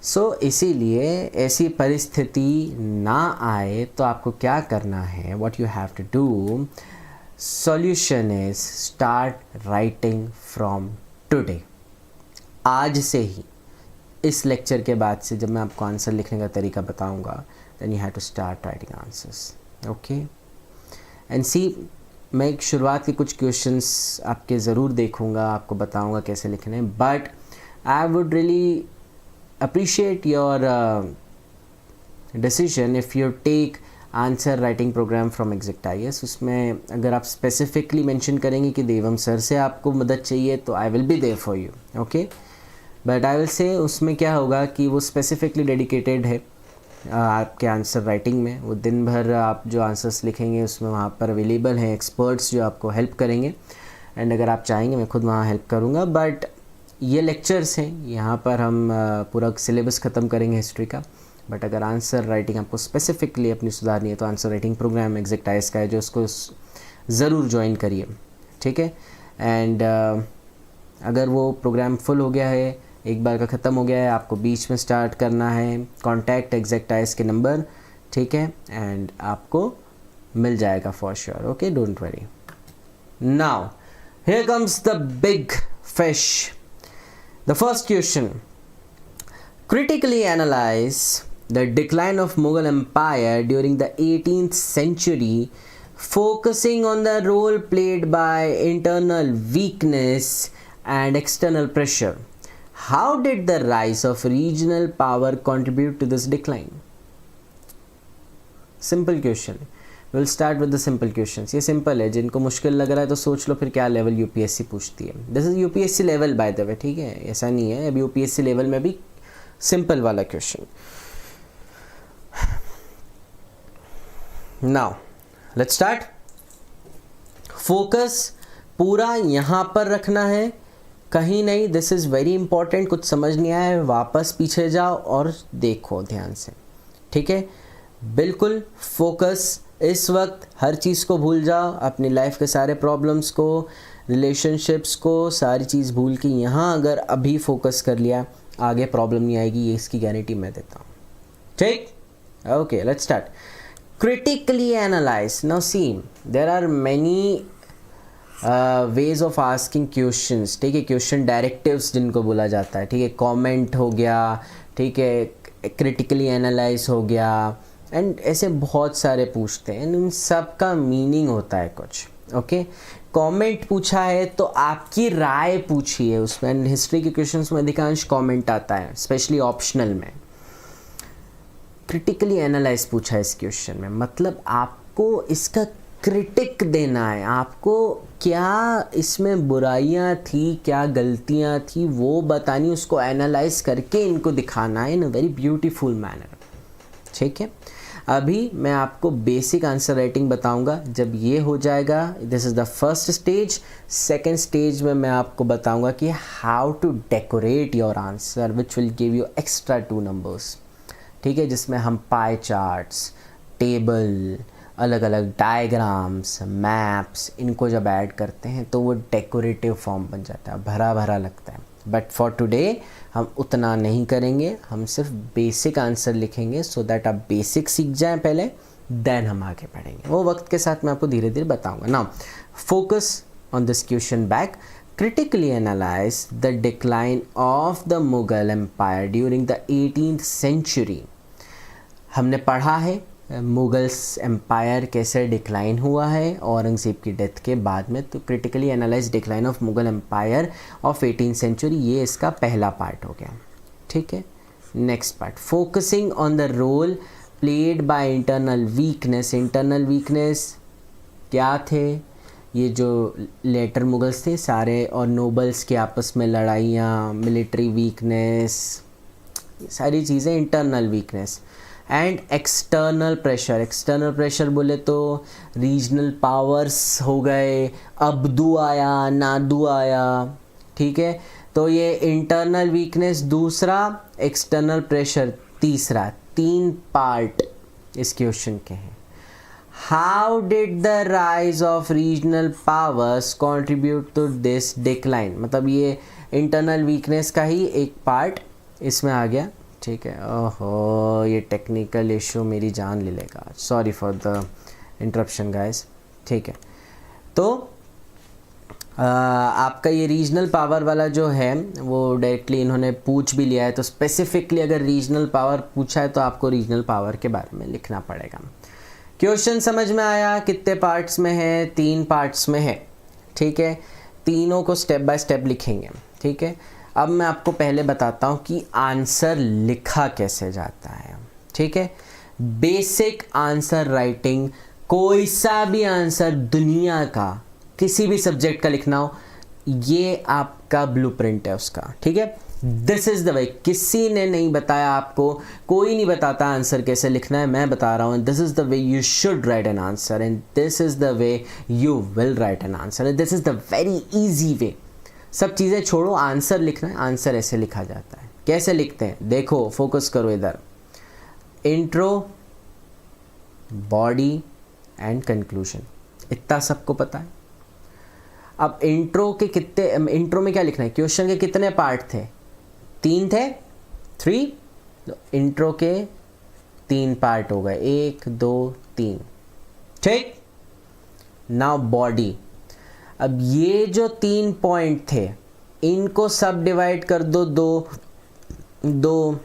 S1: सो इसीलिए ऐसी परिस्थिति ना आए तो आपको क्या करना है? what you have to do, solution is start writing from today। आज से ही, इस लेक्चर के बाद से जब मैं आपको आंसर लिखने का तरीका बताऊंगा, then you have to start writing answers। Okay, and see, मैं एक शुरुआत के कुछ क्वेश्चंस आपके ज़रूर देखूंगा, आपको बताऊंगा कैसे लिखने, but I would really appreciate your decision if you take answer writing program from ExactIAS. उसमें अगर आप स्पेसिफिकली मेंशन करेंगे कि देवम सर से आपको मदद चाहिए तो I will be there for you, okay. But I will say उसमें क्या होगा कि वो स्पेसिफिकली डेडिकेटेड है आपके आंसर राइटिंग में। वो दिन भर आप जो आंसर्स लिखेंगे उसमें वहाँ पर अवेलेबल हैं एक्सपर्ट्स जो आपको हेल्प करेंगे। एंड अगर आप चाहेंगे मैं खुद वहाँ हेल्प करूँगा। बट ये लेक्चर्स हैं, यहाँ पर हम पूरा सिलेबस ख़त्म करेंगे हिस्ट्री का। बट अगर आंसर राइटिंग आपको स्पेसिफिकली अपनी सुधारनी है तो आंसर राइटिंग प्रोग्राम एग्जैक्ट-IAS का है जो उसको ज़रूर ज्वाइन करिए, ठीक है। एंड अगर वो प्रोग्राम फुल हो गया है, एक बार का ख़त्म हो गया है, आपको बीच में स्टार्ट करना है, कॉन्टैक्ट एग्जैक्ट-IAS के नंबर, ठीक है। एंड आपको मिल जाएगा for sure, okay, don't worry. Now here comes the big fish, the first question. Critically analyze the decline of Mughal Empire during the 18th century, focusing on the role played by internal weakness and external pressure. How did the rise of regional power contribute to this decline? Simple question. We'll start with the simple questions. ये simple है, जिनको मुश्किल लग रहा है तो सोच लो फिर क्या लेवल यूपीएससी पूछती है। This is UPSC level by the way, ठीक है, ऐसा नहीं है। अब यूपीएससी लेवल में भी सिंपल वाला question. Now let's start. Focus पूरा यहाँ पर रखना है, कहीं नहीं। This is very important. कुछ समझ नहीं आया है वापस पीछे जाओ और देखो ध्यान से, ठीक है। बिल्कुल फोकस। इस वक्त हर चीज़ को भूल जाओ, अपनी लाइफ के सारे प्रॉब्लम्स को, रिलेशनशिप्स को, सारी चीज़ भूल के यहाँ अगर अभी फोकस कर लिया आगे प्रॉब्लम नहीं आएगी, ये इसकी गारंटी मैं देता हूँ, ठीक। Okay, let's start. Critically analyse. Now see there are many ways of asking questions, ठीक है। क्वेश्चन डायरेक्टिव्स जिनको बोला जाता है, ठीक है। कमेंट हो गया, ठीक है, क्रिटिकली एनालाइज हो गया, एंड ऐसे बहुत सारे पूछते हैं। इन सब का मीनिंग होता है कुछ, ओके। कमेंट पूछा है तो आपकी राय पूछी है उसमें। हिस्ट्री के क्वेश्चंस में अधिकांश कमेंट आता है, स्पेशली ऑप्शनल में। क्रिटिकली एनालाइज पूछा है इस क्वेश्चन में, मतलब आपको इसका क्रिटिक देना है। आपको क्या इसमें बुराइयां थी, क्या गलतियां थी, वो बतानी, उसको एनालाइज करके इनको दिखाना है इन अ वेरी ब्यूटीफुल मैनर, ठीक है। अभी मैं आपको बेसिक आंसर राइटिंग बताऊंगा। जब ये हो जाएगा, this is the first stage. Second stage में मैं आपको बताऊंगा कि how to decorate your answer which will give you extra 2 numbers, ठीक है। जिसमें हम पाई चार्ट्स, टेबल, अलग अलग डायग्राम्स, मैप्स, इनको जब ऐड करते हैं तो वो डेकोरेटिव फॉर्म बन जाता है, भरा भरा लगता है। बट फॉर टुडे हम उतना नहीं करेंगे, हम सिर्फ बेसिक आंसर लिखेंगे सो दैट आप बेसिक सीख जाएं पहले, देन हम आगे बढ़ेंगे। वो वक्त के साथ मैं आपको धीरे धीरे बताऊंगा। Now focus on this question back. Critically analyse the decline of the Mughal empire during the 18th century. हमने पढ़ा है मुगल्स एम्पायर कैसे डिक्लाइन हुआ है औरंगज़ेब की डेथ के बाद में। तो critically analyse decline of Mughal empire of 18th century, ये इसका पहला पार्ट हो गया, ठीक है। Next part, focusing on the role played by internal weakness. Internal weakness क्या थे? ये जो लेटर मुगल्स थे सारे और नोबल्स के आपस में लड़ाइयाँ, मिलिट्री वीकनेस, सारी चीज़ें internal weakness. And external pressure. External pressure बोले तो रीजनल पावर्स हो गए, अब्दू आया, नादू आया, ठीक है। तो ये इंटरनल वीकनेस दूसरा, एक्सटर्नल प्रेशर तीसरा। 3 पार्ट इस क्वेश्चन के हैं। How did the rise of regional powers contribute to this decline, मतलब ये इंटरनल वीकनेस का ही एक पार्ट इसमें आ गया, ठीक है। ओहो, ये टेक्निकल इशू मेरी जान ले लेगा, sorry for the interruption guys, ठीक है। तो आपका ये रीजनल पावर वाला जो है वो डायरेक्टली इन्होंने पूछ भी लिया है। तो स्पेसिफिकली अगर रीजनल पावर पूछा है तो आपको रीजनल पावर के बारे में लिखना पड़ेगा। क्वेश्चन समझ में आया? कितने पार्ट्स में है? 3 पार्ट्स में है, ठीक है। तीनों को स्टेप बाय स्टेप लिखेंगे, ठीक है। अब मैं आपको पहले बताता हूँ कि आंसर लिखा कैसे जाता है, ठीक है। बेसिक आंसर राइटिंग, कोई सा भी आंसर दुनिया का किसी भी सब्जेक्ट का लिखना हो, ये आपका ब्लूप्रिंट है उसका, ठीक है। दिस इज द वे, किसी ने नहीं बताया आपको, कोई नहीं बताता आंसर कैसे लिखना है, मैं बता रहा हूँ। This is the way you should write an answer and this is the way you will write an answer and this is the very easy way. सब चीज़ें छोड़ो, आंसर लिखना है, आंसर ऐसे लिखा जाता है। कैसे लिखते हैं देखो, फोकस करो इधर। इंट्रो, बॉडी एंड कंक्लूजन, इतना सबको पता है। अब इंट्रो के कितने, इंट्रो में क्या लिखना है, क्वेश्चन के कितने पार्ट थे, 3 थे, 3, तो इंट्रो के 3 पार्ट हो गए, 1 2 3, ठीक। नाउ बॉडी, अब ये जो 3 पॉइंट थे इनको सब डिवाइड कर दो, 2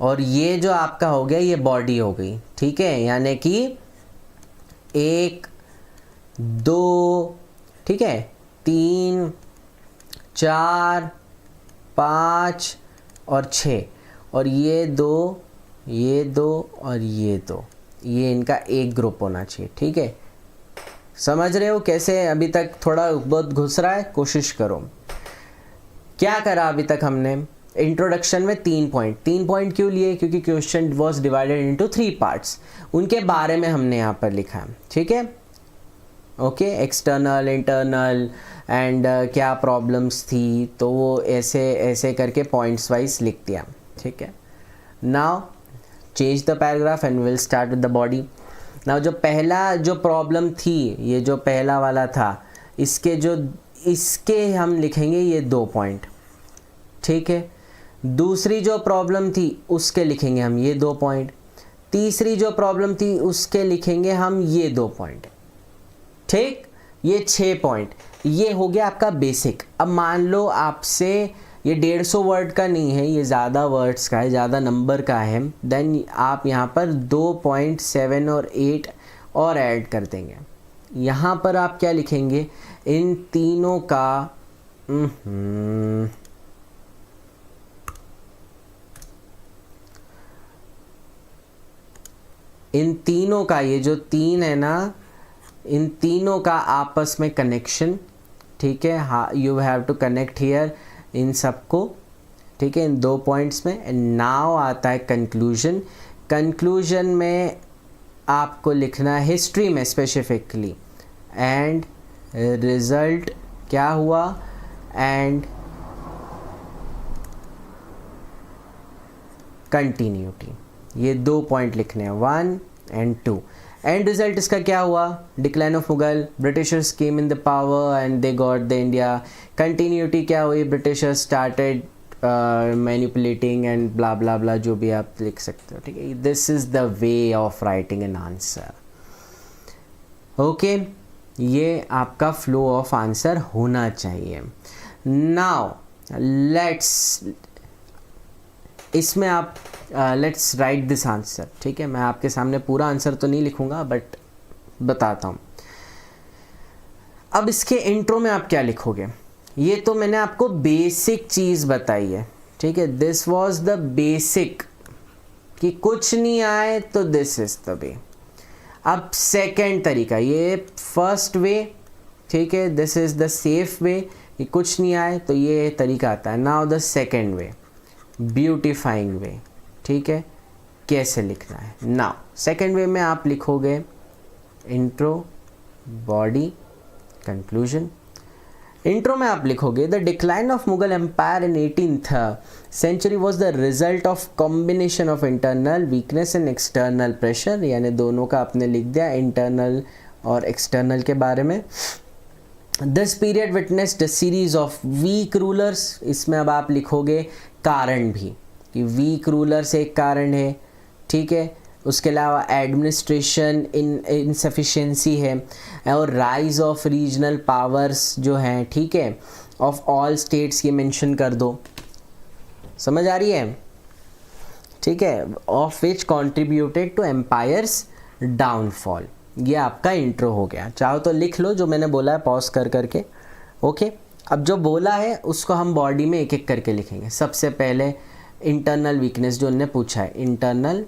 S1: और ये जो आपका हो गया ये बॉडी हो गई, ठीक है। यानी कि 1 2, ठीक है, 3 4 5 और 6 और ये 2 और ये 2, ये इनका एक ग्रुप होना चाहिए, ठीक है। समझ रहे हो कैसे? अभी तक थोड़ा बहुत घुस रहा है, कोशिश करो। क्या करा अभी तक हमने? इंट्रोडक्शन में 3 पॉइंट क्यों लिए? क्योंकि question was divided into 3 parts, उनके बारे में हमने यहाँ पर लिखा है, ठीक है। ओके, एक्सटर्नल, इंटरनल एंड क्या प्रॉब्लम्स थी, तो वो ऐसे करके पॉइंट्स वाइज लिख दिया, ठीक है। Now change the paragraph and will start with the body. Now जो पहला जो प्रॉब्लम थी, ये जो पहला वाला था, इसके हम लिखेंगे ये 2 पॉइंट, ठीक है। दूसरी जो प्रॉब्लम थी उसके लिखेंगे हम ये 2 पॉइंट, तीसरी जो प्रॉब्लम थी उसके लिखेंगे हम ये 2 पॉइंट, ठीक। ये 6 पॉइंट, ये हो गया आपका बेसिक। अब मान लो आपसे ये 150 वर्ड का नहीं है, ये ज़्यादा वर्ड्स का है, ज़्यादा नंबर का है, देन आप यहाँ पर 2.7 और 8 और ऐड कर देंगे। यहाँ पर आप क्या लिखेंगे, इन तीनों का इन तीनों का, ये जो 3 है ना, इन तीनों का आपस में कनेक्शन, ठीक है। हाँ, you have to connect here इन सबको, ठीक है, इन 2 पॉइंट्स में। एंड नाउ आता है कंक्लूजन। कंक्लूजन में आपको लिखना है हिस्ट्री में स्पेसिफिकली, एंड रिजल्ट क्या हुआ, एंड कंटिन्यूटी, ये 2 पॉइंट लिखने हैं, 1 एंड 2। एंड रिजल्ट इसका क्या हुआ, decline of Mughal, Britishers came in the power and they got the India. Continuity क्या हुई, Britishers started manipulating and blah blah blah, जो भी आप लिख सकते हो, ठीक है। This is the way of writing an answer, okay. ये आपका फ्लो ऑफ आंसर होना चाहिए। नाउ इसमें आप लेट्स राइट दिस आंसर, ठीक है। मैं आपके सामने पूरा आंसर तो नहीं लिखूंगा, बट बताता हूँ। अब इसके इंट्रो में आप क्या लिखोगे, ये तो मैंने आपको बेसिक चीज़ बताई है, ठीक है। दिस वॉज द बेसिक, कि कुछ नहीं आए तो दिस इज द वे। अब सेकेंड तरीका, ये फर्स्ट वे, ठीक है, this is the safe way, कि कुछ नहीं आए तो ये तरीका आता है। Now the second way, beautifying way, ठीक है, कैसे लिखना है। नाउ सेकेंड वे में आप लिखोगे इंट्रो, बॉडी, कंक्लूजन। इंट्रो में आप लिखोगे the decline of Mughal empire in 18th century was the result of combination of internal weakness and external pressure, यानी दोनों का आपने लिख दिया, इंटरनल और एक्सटर्नल के बारे में। This period witnessed a series of weak rulers, इसमें अब आप लिखोगे कारण भी, कि वीक रूलर्स एक कारण है, ठीक है। उसके अलावा एडमिनिस्ट्रेशन इनसफिशिएंसी है, और राइज ऑफ रीजनल पावर्स जो हैं, ठीक है, ऑफ ऑल स्टेट्स, ये मेंशन कर दो। समझ आ रही है, ठीक है। Of which contributed to empire's downfall. ये आपका इंट्रो हो गया। चाहो तो लिख लो जो मैंने बोला है, पॉज कर करके, ओके। अब जो बोला है उसको हम बॉडी में एक एक करके लिखेंगे। सबसे पहले इंटरनल वीकनेस जो उन्होंने पूछा है, इंटरनल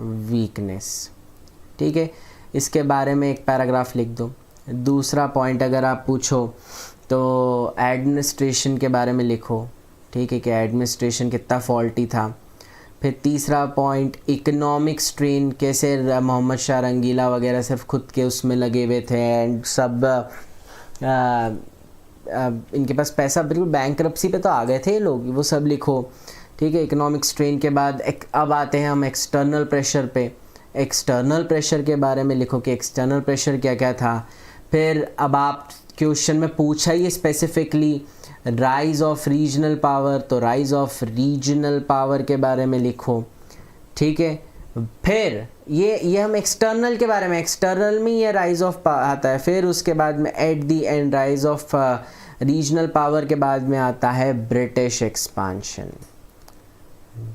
S1: वीकनेस। ठीक है, इसके बारे में एक पैराग्राफ लिख दो। दूसरा पॉइंट अगर आप पूछो तो एडमिनिस्ट्रेशन के बारे में लिखो। ठीक है, कि एडमिनिस्ट्रेशन कितना फॉल्टी था। फिर तीसरा पॉइंट इकोनॉमिक स्ट्रेन, कैसे मोहम्मद शाह रंगीला वगैरह सिर्फ खुद के उसमें लगे हुए थे एंड सब इनके पास पैसा, बिल्कुल बैंकरप्सी पे तो आ गए थे ये लोग, वो सब लिखो। ठीक है, इकोनॉमिक स्ट्रेन के बाद अब आते हैं हम एक्सटर्नल प्रेशर पे। एक्सटर्नल प्रेशर के बारे में लिखो कि एक्सटर्नल प्रेशर क्या क्या था। फिर अब आप क्वेश्चन में पूछा ही specifically rise of regional power, तो राइज ऑफ रीजनल पावर के बारे में लिखो। ठीक है, फिर ये हम एक्सटर्नल के बारे में, एक्सटर्नल में ये राइज ऑफ आता है। फिर उसके बाद में at the and rise of regional power के बाद में आता है ब्रिटिश एक्सपांशन।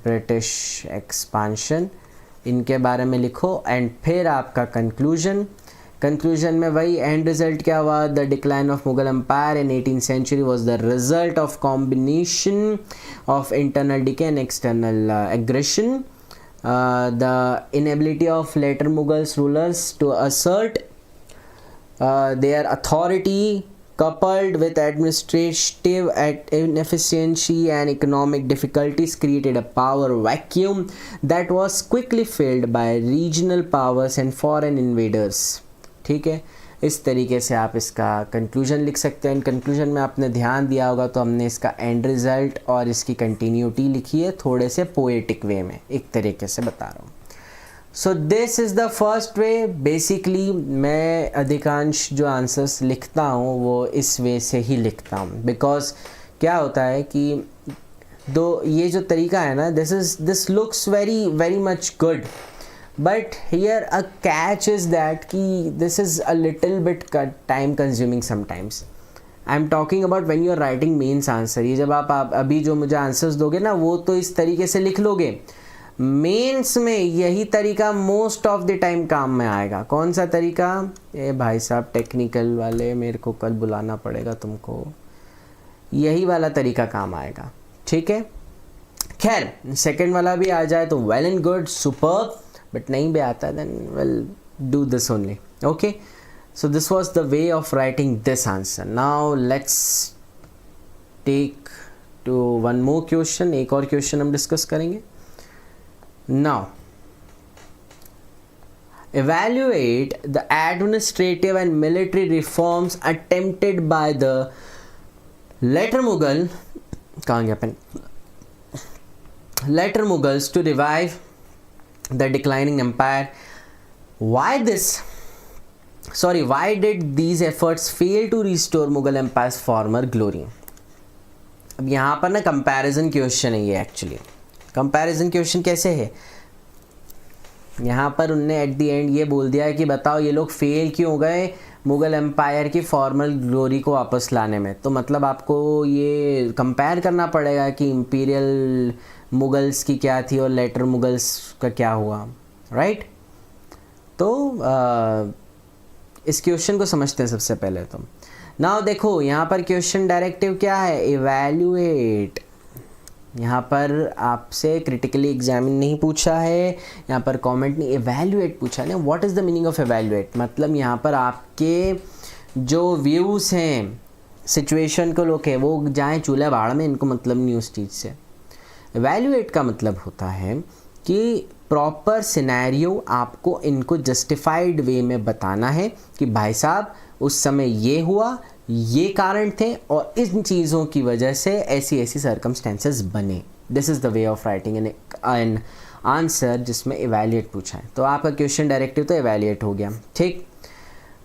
S1: ब्रिटिश एक्सपांशन, इनके बारे में लिखो। एंड फिर आपका कंक्लूजन में वही एंड रिजल्ट क्या हुआ, the decline of Mughal empire in 18th century was the result of combination of internal decay and external aggression, the inability of later Mughals rulers to assert their authority coupled with administrative inefficiency and economic difficulties created a power vacuum that was quickly filled by regional powers and foreign invaders. ठीक है, इस तरीके से आप इसका conclusion लिख सकते हैं। कंक्लूजन में आपने ध्यान दिया होगा तो हमने इसका एंड रिज़ल्ट और इसकी कंटिन्यूटी लिखी है थोड़े से पोएटिक वे में, एक तरीके से बता रहा हूँ। So this is the first way. Basically मैं अधिकांश जो आंसर्स लिखता हूँ वो इस वे से ही लिखता हूँ, बिकॉज क्या होता है कि ये जो तरीका है ना, this looks very much good, but here a catch is that कि this is a little bit time consuming sometimes. I'm talking about when you are writing mains answer. ये जब आप अभी जो मुझे आंसर्स दोगे ना वो तो इस तरीके से लिख लोगे, मेंस में यही तरीका मोस्ट ऑफ द टाइम काम में आएगा। कौन सा तरीका? ये भाई साहब टेक्निकल वाले, मेरे को कल बुलाना पड़ेगा तुमको, यही वाला तरीका काम आएगा। ठीक है, खैर सेकेंड वाला भी आ जाए तो well and good, superb, but नहीं भी आता then we'll do this only. Okay, so this was the way of writing this answer. Now let's take to one more question. एक और question हम discuss करेंगे। Now evaluate the administrative and military reforms attempted by the later Mughal, कहाँ गया pen, later Mughals to revive the declining empire. Why did these efforts fail to restore Mughal empire's former glory? अब यहाँ पर ना comparison question है ये। Actually comparison question कैसे है, यहाँ पर उनने एट द एंड ये बोल दिया है कि बताओ ये लोग फेल क्यों गए मुग़ल एम्पायर की फॉर्मल ग्लोरी को वापस लाने में। तो मतलब आपको ये कंपेयर करना पड़ेगा कि इम्पीरियल मुगल्स की क्या थी और लेटर मुगल्स का क्या हुआ, राइट। तो इस क्वेश्चन को समझते हैं सबसे पहले। तो नाउ देखो यहाँ पर क्वेश्चन डायरेक्टिव क्या है, इवैल्यूएट। यहाँ पर आपसे क्रिटिकली एग्जामिन नहीं पूछा है, यहाँ पर कमेंट नहीं, इवैल्यूएट पूछा है ना। What is the meaning of evaluate? मतलब यहाँ पर आपके जो व्यूज़ हैं सिचुएशन को लोग है वो जाएँ चूल्हा बाड़ में, इनको मतलब नहीं उस चीज़ से। इवैल्यूएट का मतलब होता है कि प्रॉपर सिनेरियो आपको इनको जस्टिफाइड वे में बताना है कि भाई साहब उस समय ये हुआ, ये कारण थे और इन चीज़ों की वजह से ऐसी ऐसी सर्कमस्टेंसेस बने। This is the way of writing an answer जिसमें इवैल्यूएट पूछा है। तो आपका क्वेश्चन डायरेक्टिव तो इवैल्यूएट हो गया, ठीक।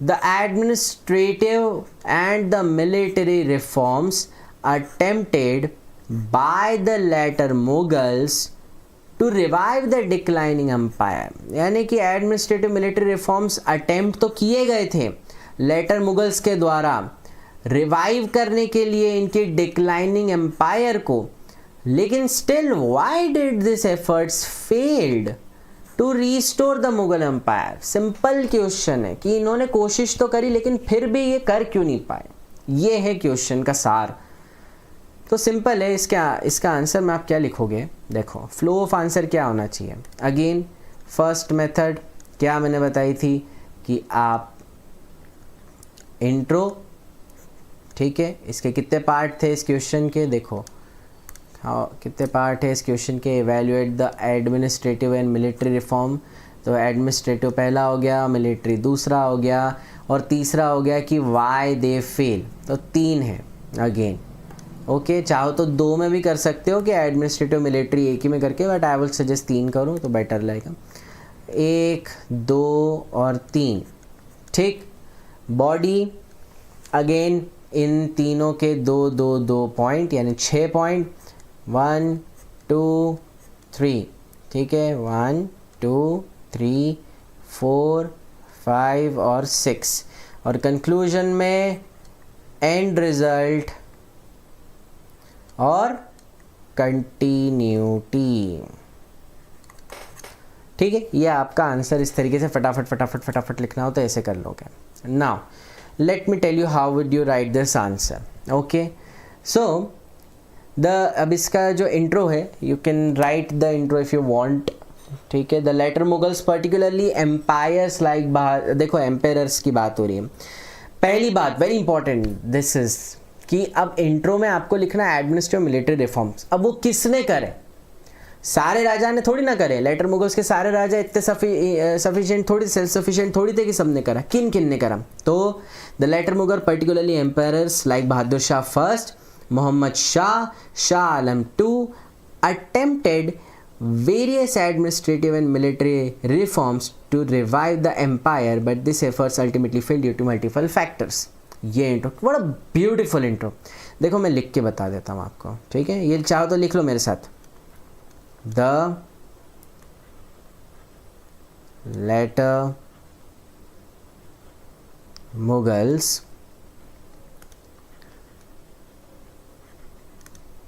S1: The administrative and the military reforms attempted by the later Mughals to revive the declining empire, यानी कि एडमिनिस्ट्रेटिव मिलिट्री रिफॉर्म्स अटेम्प्ट तो किए गए थे लेटर मुगल्स के द्वारा रिवाइव करने के लिए इनके डिक्लाइनिंग एम्पायर को, लेकिन still why did this efforts failed to restore the Mughal empire. Simple question है कि इन्होंने कोशिश तो करी लेकिन फिर भी ये कर क्यों नहीं पाए, ये है क्वेश्चन का सार। तो सिंपल है, इसका आंसर में आप क्या लिखोगे, देखो फ्लो ऑफ आंसर क्या होना चाहिए। अगेन फर्स्ट मेथड क्या मैंने बताई थी कि आप इंट्रो, ठीक है, इसके कितने पार्ट थे इस क्वेश्चन के, देखो हाँ कितने पार्ट है इस क्वेश्चन के, evaluate the administrative and military reform, तो एडमिनिस्ट्रेटिव पहला हो गया, मिलिट्री दूसरा हो गया, और तीसरा हो गया कि वाई दे फेल, तो 3 है अगेन। ओके, चाहो तो 2 में भी कर सकते हो कि एडमिनिस्ट्रेटिव मिलिट्री एक ही में करके, बट आई विल सजेस्ट 3 करूँ तो बेटर लगेगा। 1, 2 और 3, ठीक। बॉडी अगेन इन तीनों के 2 2 2 पॉइंट, यानी 6 पॉइंट, 1 2 3, ठीक है, 1 2 3 4 5 और 6, और कंक्लूजन में एंड रिजल्ट और कंटिन्यूटी, ठीक है। ये आपका आंसर इस तरीके से फटाफट लिखना हो तो ऐसे कर लोगे। Now let me tell you how would you write this answer. Okay, so अब इसका जो इंट्रो है, you can write the intro if you want, ठीक है। The later Mughals particularly empires like, देखो एम्पायर्स की बात हो रही है। पहली बात वेरी इंपॉर्टेंट दिस इज कि अब इंट्रो में आपको लिखना है एडमिनिस्ट्रेटिव मिलिट्री रिफॉर्म्स। अब वो किसने करे, सारे राजा ने थोड़ी ना करे, लेटर मुगल्स के सारे राजा इतने सफिशिएंट थोड़ी, सेल्फ सफिशिएंट थोड़ी थे कि सबने करा, किन किन ने करा, तो the later Mughal particularly empires like Bahadur Shah first, Mohammad Shah, Shah Alam II attempted various administrative and military reforms to revive the empire, but these efforts ultimately failed due to multiple factors. ये इंट्रो बड़ा ब्यूटीफुल इंट्रो, देखो मैं लिख के बता देता हूँ आपको, ठीक है। ये चाहो तो लिख लो मेरे साथ, the later Mughals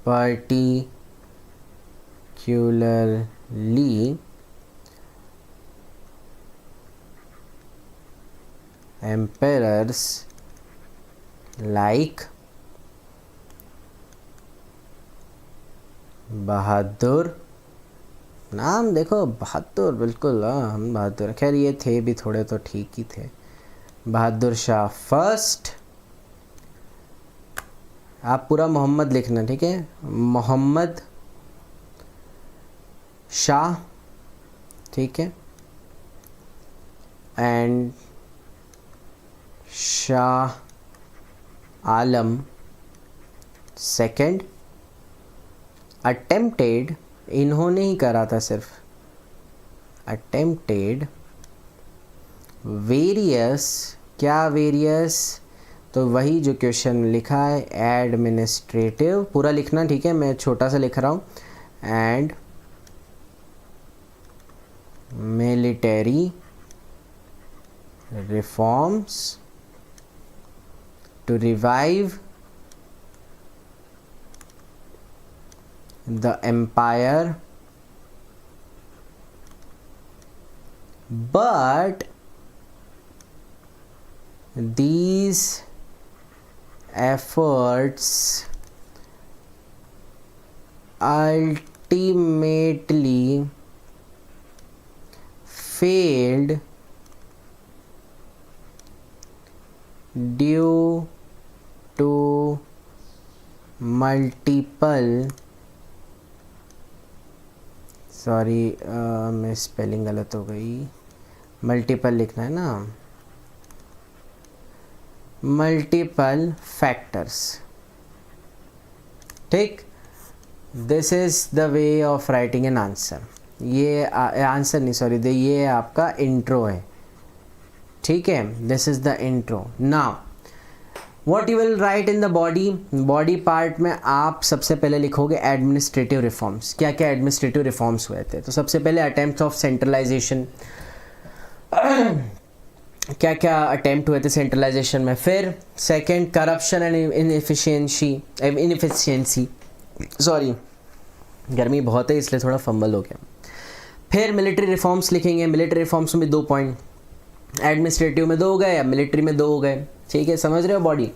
S1: particularly emperors like Bahadur, नाम देखो बहादुर, बिल्कुल हम बहादुर, खैर ये थे भी थोड़े तो ठीक ही थे, बहादुर शाह फर्स्ट, आप पूरा मोहम्मद लिखना, ठीक है, मोहम्मद शाह, ठीक है, and Shah Alam second attempted, इन्होंने ही करा था सिर्फ, अटेम्प्टेड वेरियस, क्या वेरियस, तो वही जो क्वेश्चन लिखा है एडमिनिस्ट्रेटिव, पूरा लिखना, ठीक है, मैं छोटा सा लिख रहा हूँ, and military reforms to revive the empire, but these efforts ultimately failed due to multiple, sorry मैं स्पेलिंग गलत हो गई, मल्टीपल लिखना है ना, मल्टीपल फैक्टर्स, ठीक। This is the way of writing an answer, ये आंसर नहीं सॉरी, ये आपका इंट्रो है, ठीक है, this is the intro. Now what you will write in the body, body part में आप सबसे पहले लिखोगे एडमिनिस्ट्रेटिव रिफॉर्म्स, क्या क्या एडमिनिस्ट्रेटिव रिफॉर्म्स हुए थे, तो सबसे पहले अटेम्प्ट ऑफ सेंट्रलाइजेशन, क्या क्या अटेम्प्ट हुए थे सेंट्रलाइजेशन में, फिर second corruption and inefficiency, sorry गर्मी बहुत है इसलिए थोड़ा फंबल हो गया, फिर मिलिट्री रिफॉर्म्स लिखेंगे, मिलिट्री रिफॉर्म्स में 2 पॉइंट, एडमिनिस्ट्रेटिव में 2 हो गए या मिलिट्री में 2 हो गए, ठीक है, समझ रहे हो बॉडी।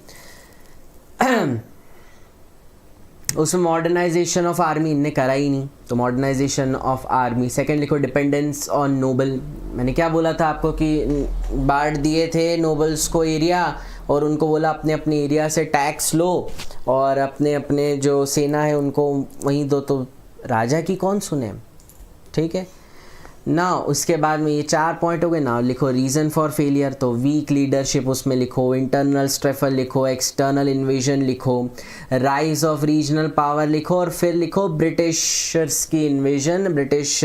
S1: उसमें मॉडर्नाइजेशन ऑफ आर्मी इनने करा ही नहीं, तो मॉडर्नाइजेशन ऑफ आर्मी। सेकंड लिखो डिपेंडेंस ऑन नोबल। मैंने क्या बोला था आपको कि बांट दिए थे नोबल्स को एरिया, और उनको बोला अपने अपने एरिया से टैक्स लो और अपने अपने जो सेना है उनको वहीं दो, तो राजा की कौन सुने, ठीक है ना। उसके बाद में ये 4 पॉइंट हो गए ना। लिखो रीज़न फॉर फेलियर, तो वीक लीडरशिप उसमें लिखो, इंटरनल स्ट्रेफल लिखो, एक्सटर्नल इन्वेजन लिखो, राइज ऑफ रीजनल पावर लिखो, और फिर लिखो ब्रिटिशर्स की इन्वेजन, ब्रिटिश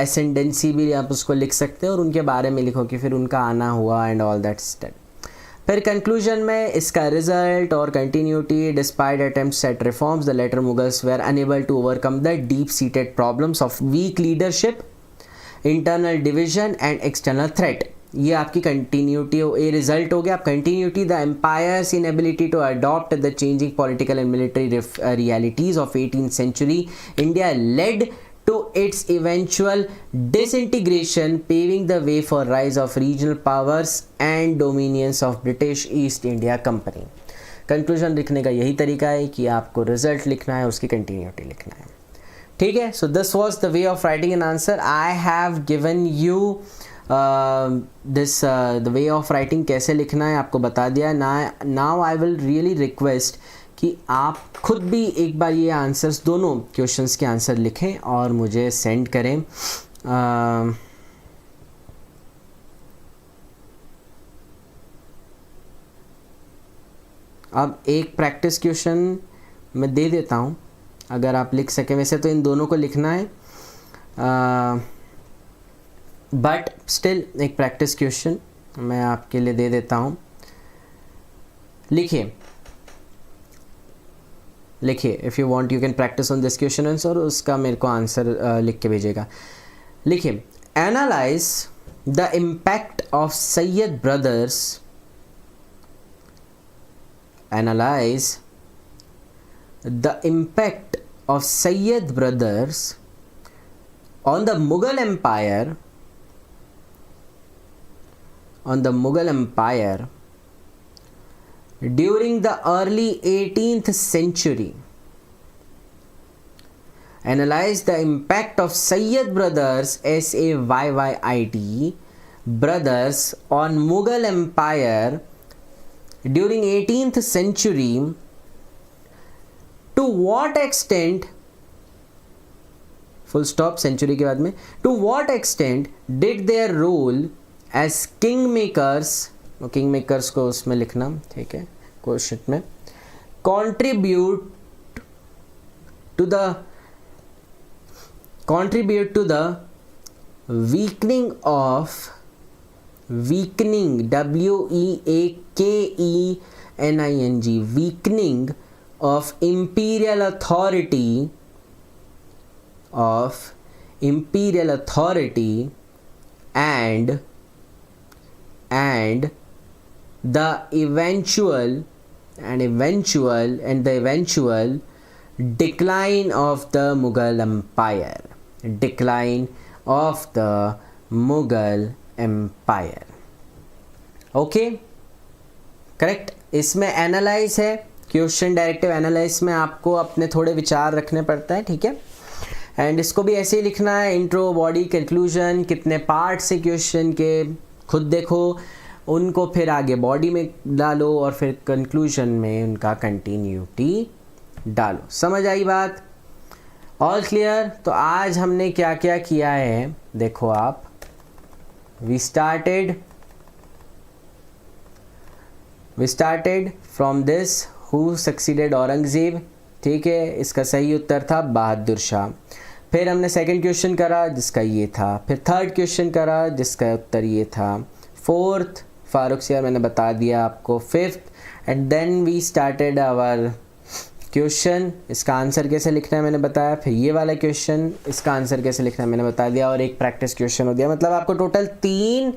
S1: एसेंडेंसी भी आप उसको लिख सकते हो, और उनके बारे में लिखो कि फिर उनका आना हुआ एंड ऑल दैट स्टेप। फिर कंक्लूजन में इसका रिजल्ट और continuity, despite attempts at reforms the later Mughals were unable to overcome the deep seated problems of weak leadership, internal division and external threat. ये आपकी कंटिन्यूटी, ये रिजल्ट हो गया। आप continuity, the empire's inability to adopt the changing political and military realities of 18th century India led to its eventual disintegration, paving the way for rise of regional powers and dominions of British East India Company। Conclusion लिखने का यही तरीका है कि आपको result लिखना है, उसकी कंटिन्यूटी लिखना है, ठीक है। सो this was the way of writing an answer. I have given you this the way of writing, कैसे लिखना है आपको बता दिया। Now I will really request कि आप खुद भी एक बार ये आंसर्स, दोनों क्वेश्चंस के आंसर लिखें और मुझे सेंड करें। अब एक प्रैक्टिस क्वेश्चन मैं दे देता हूँ, अगर आप लिख सकें। वैसे तो इन दोनों को लिखना है, बट स्टिल एक प्रैक्टिस क्वेश्चन मैं आपके लिए दे देता हूँ। लिखिए, if you want you can practice on this question answer, उसका मेरे को आंसर लिख के भेजेगा। लिखिए, analyse the impact of Sayyid brothers, analyse the impact of Sayyid brothers on the Mughal empire, during the early 18th century. Analyze the impact of Sayyid brothers, Sayyid brothers, on Mughal Empire during 18th century. To what extent, full stop, century के बाद में, to what extent did their role as kingmakers, किंगमेकर्स को उसमें लिखना, ठीक है, question में, contribute to the weakening, weakening of imperial authority and the eventual decline of the Mughal Empire. Okay, correct. इसमें एनालाइज है क्वेश्चन, डायरेक्टिव एनालाइज में आपको अपने थोड़े विचार रखने पड़ता है, ठीक है। एंड इसको भी ऐसे ही लिखना है, इंट्रो, बॉडी, कंक्लूजन, कितने पार्ट से क्वेश्चन के खुद देखो, उनको फिर आगे बॉडी में डालो और फिर कंक्लूजन में उनका कंटिन्यूटी डालो। समझ आई बात? All clear? तो आज हमने क्या क्या किया है देखो आप। We started from this, who succeeded Aurangzeb, ठीक है, इसका सही उत्तर था बहादुर शाह। फिर हमने सेकंड क्वेश्चन करा जिसका ये था, फिर थर्ड क्वेश्चन करा जिसका उत्तर ये था, फोर्थ फारूक सियार मैंने बता दिया आपको, fifth, and then we started our question, इसका आंसर कैसे लिखना है मैंने बताया, फिर ये वाला क्वेश्चन, इसका आंसर कैसे लिखना है मैंने बता दिया, और एक प्रैक्टिस क्वेश्चन हो गया। मतलब आपको टोटल 3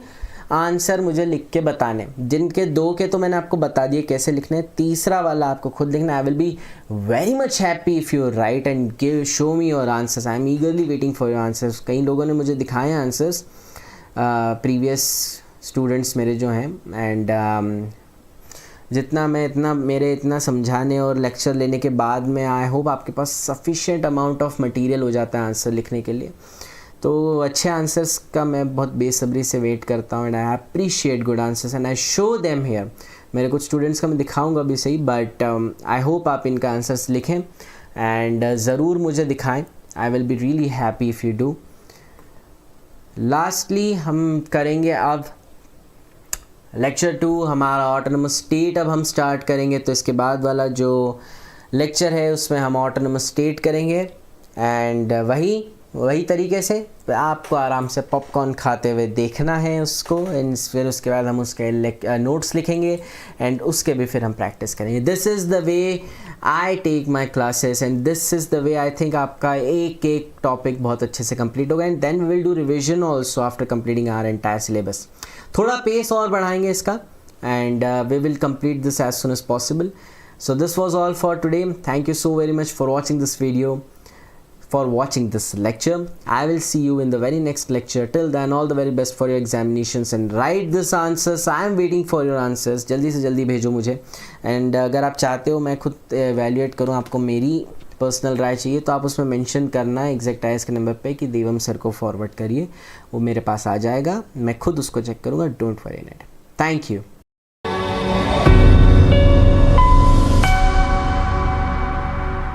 S1: आंसर मुझे लिख के बताने, जिनके 2 के तो मैंने आपको बता दिए कैसे लिखने, तीसरा वाला आपको खुद लिखना। आई will be very much happy if you right and give show me your answers. I am ईगरली waiting for your answers. कई लोगों ने मुझे दिखाए आंसर्स, प्रीवियस स्टूडेंट्स मेरे जो हैं, एंड जितना मैं इतना समझाने और लेक्चर लेने के बाद में आई होप आपके पास सफिशिएंट अमाउंट ऑफ मटेरियल हो जाता है आंसर लिखने के लिए। तो अच्छे आंसर्स का मैं बहुत बेसब्री से वेट करता हूँ and I appreciate good answers and I show them here. मेरे कुछ स्टूडेंट्स का मैं दिखाऊंगा भी सही, बट आई होप आप इनका आंसर्स लिखें एंड ज़रूर मुझे दिखाएं। आई will be really happy if you do. Lastly हम करेंगे अब लेक्चर 2 हमारा ऑटोनमस स्टेट अब हम स्टार्ट करेंगे। तो इसके बाद वाला जो लेक्चर है उसमें हम ऑटोनमस स्टेट करेंगे एंड वही तरीके से आपको आराम से पॉपकॉर्न खाते हुए देखना है उसको एंड फिर उसके बाद हम उसके नोट्स लिखेंगे एंड उसके भी फिर हम प्रैक्टिस करेंगे। This is the way I take my classes and this is the way I think आपका एक एक टॉपिक बहुत अच्छे से कंप्लीट होगा and then we will do revision also after completing our entire syllabus. थोड़ा पेस और बढ़ाएंगे इसका and we will complete this as soon as possible. So this was all for today. Thank you so very much for watching this video, for watching this lecture. I will see you in the very next lecture. Till then, all the very best for your examinations and write this answers. I am waiting for your answers. जल्दी से जल्दी भेजो मुझे. And अगर आप चाहते हो मैं खुद evaluate करूँ, आपको मेरी पर्सनल राय चाहिए, तो आप उसमें मेंशन करना है एग्जैक्ट आइस के नंबर पे कि देवम सर को फॉरवर्ड करिए, वो मेरे पास आ जाएगा, मैं खुद उसको चेक करूँगा. Don't worry it. Thank you.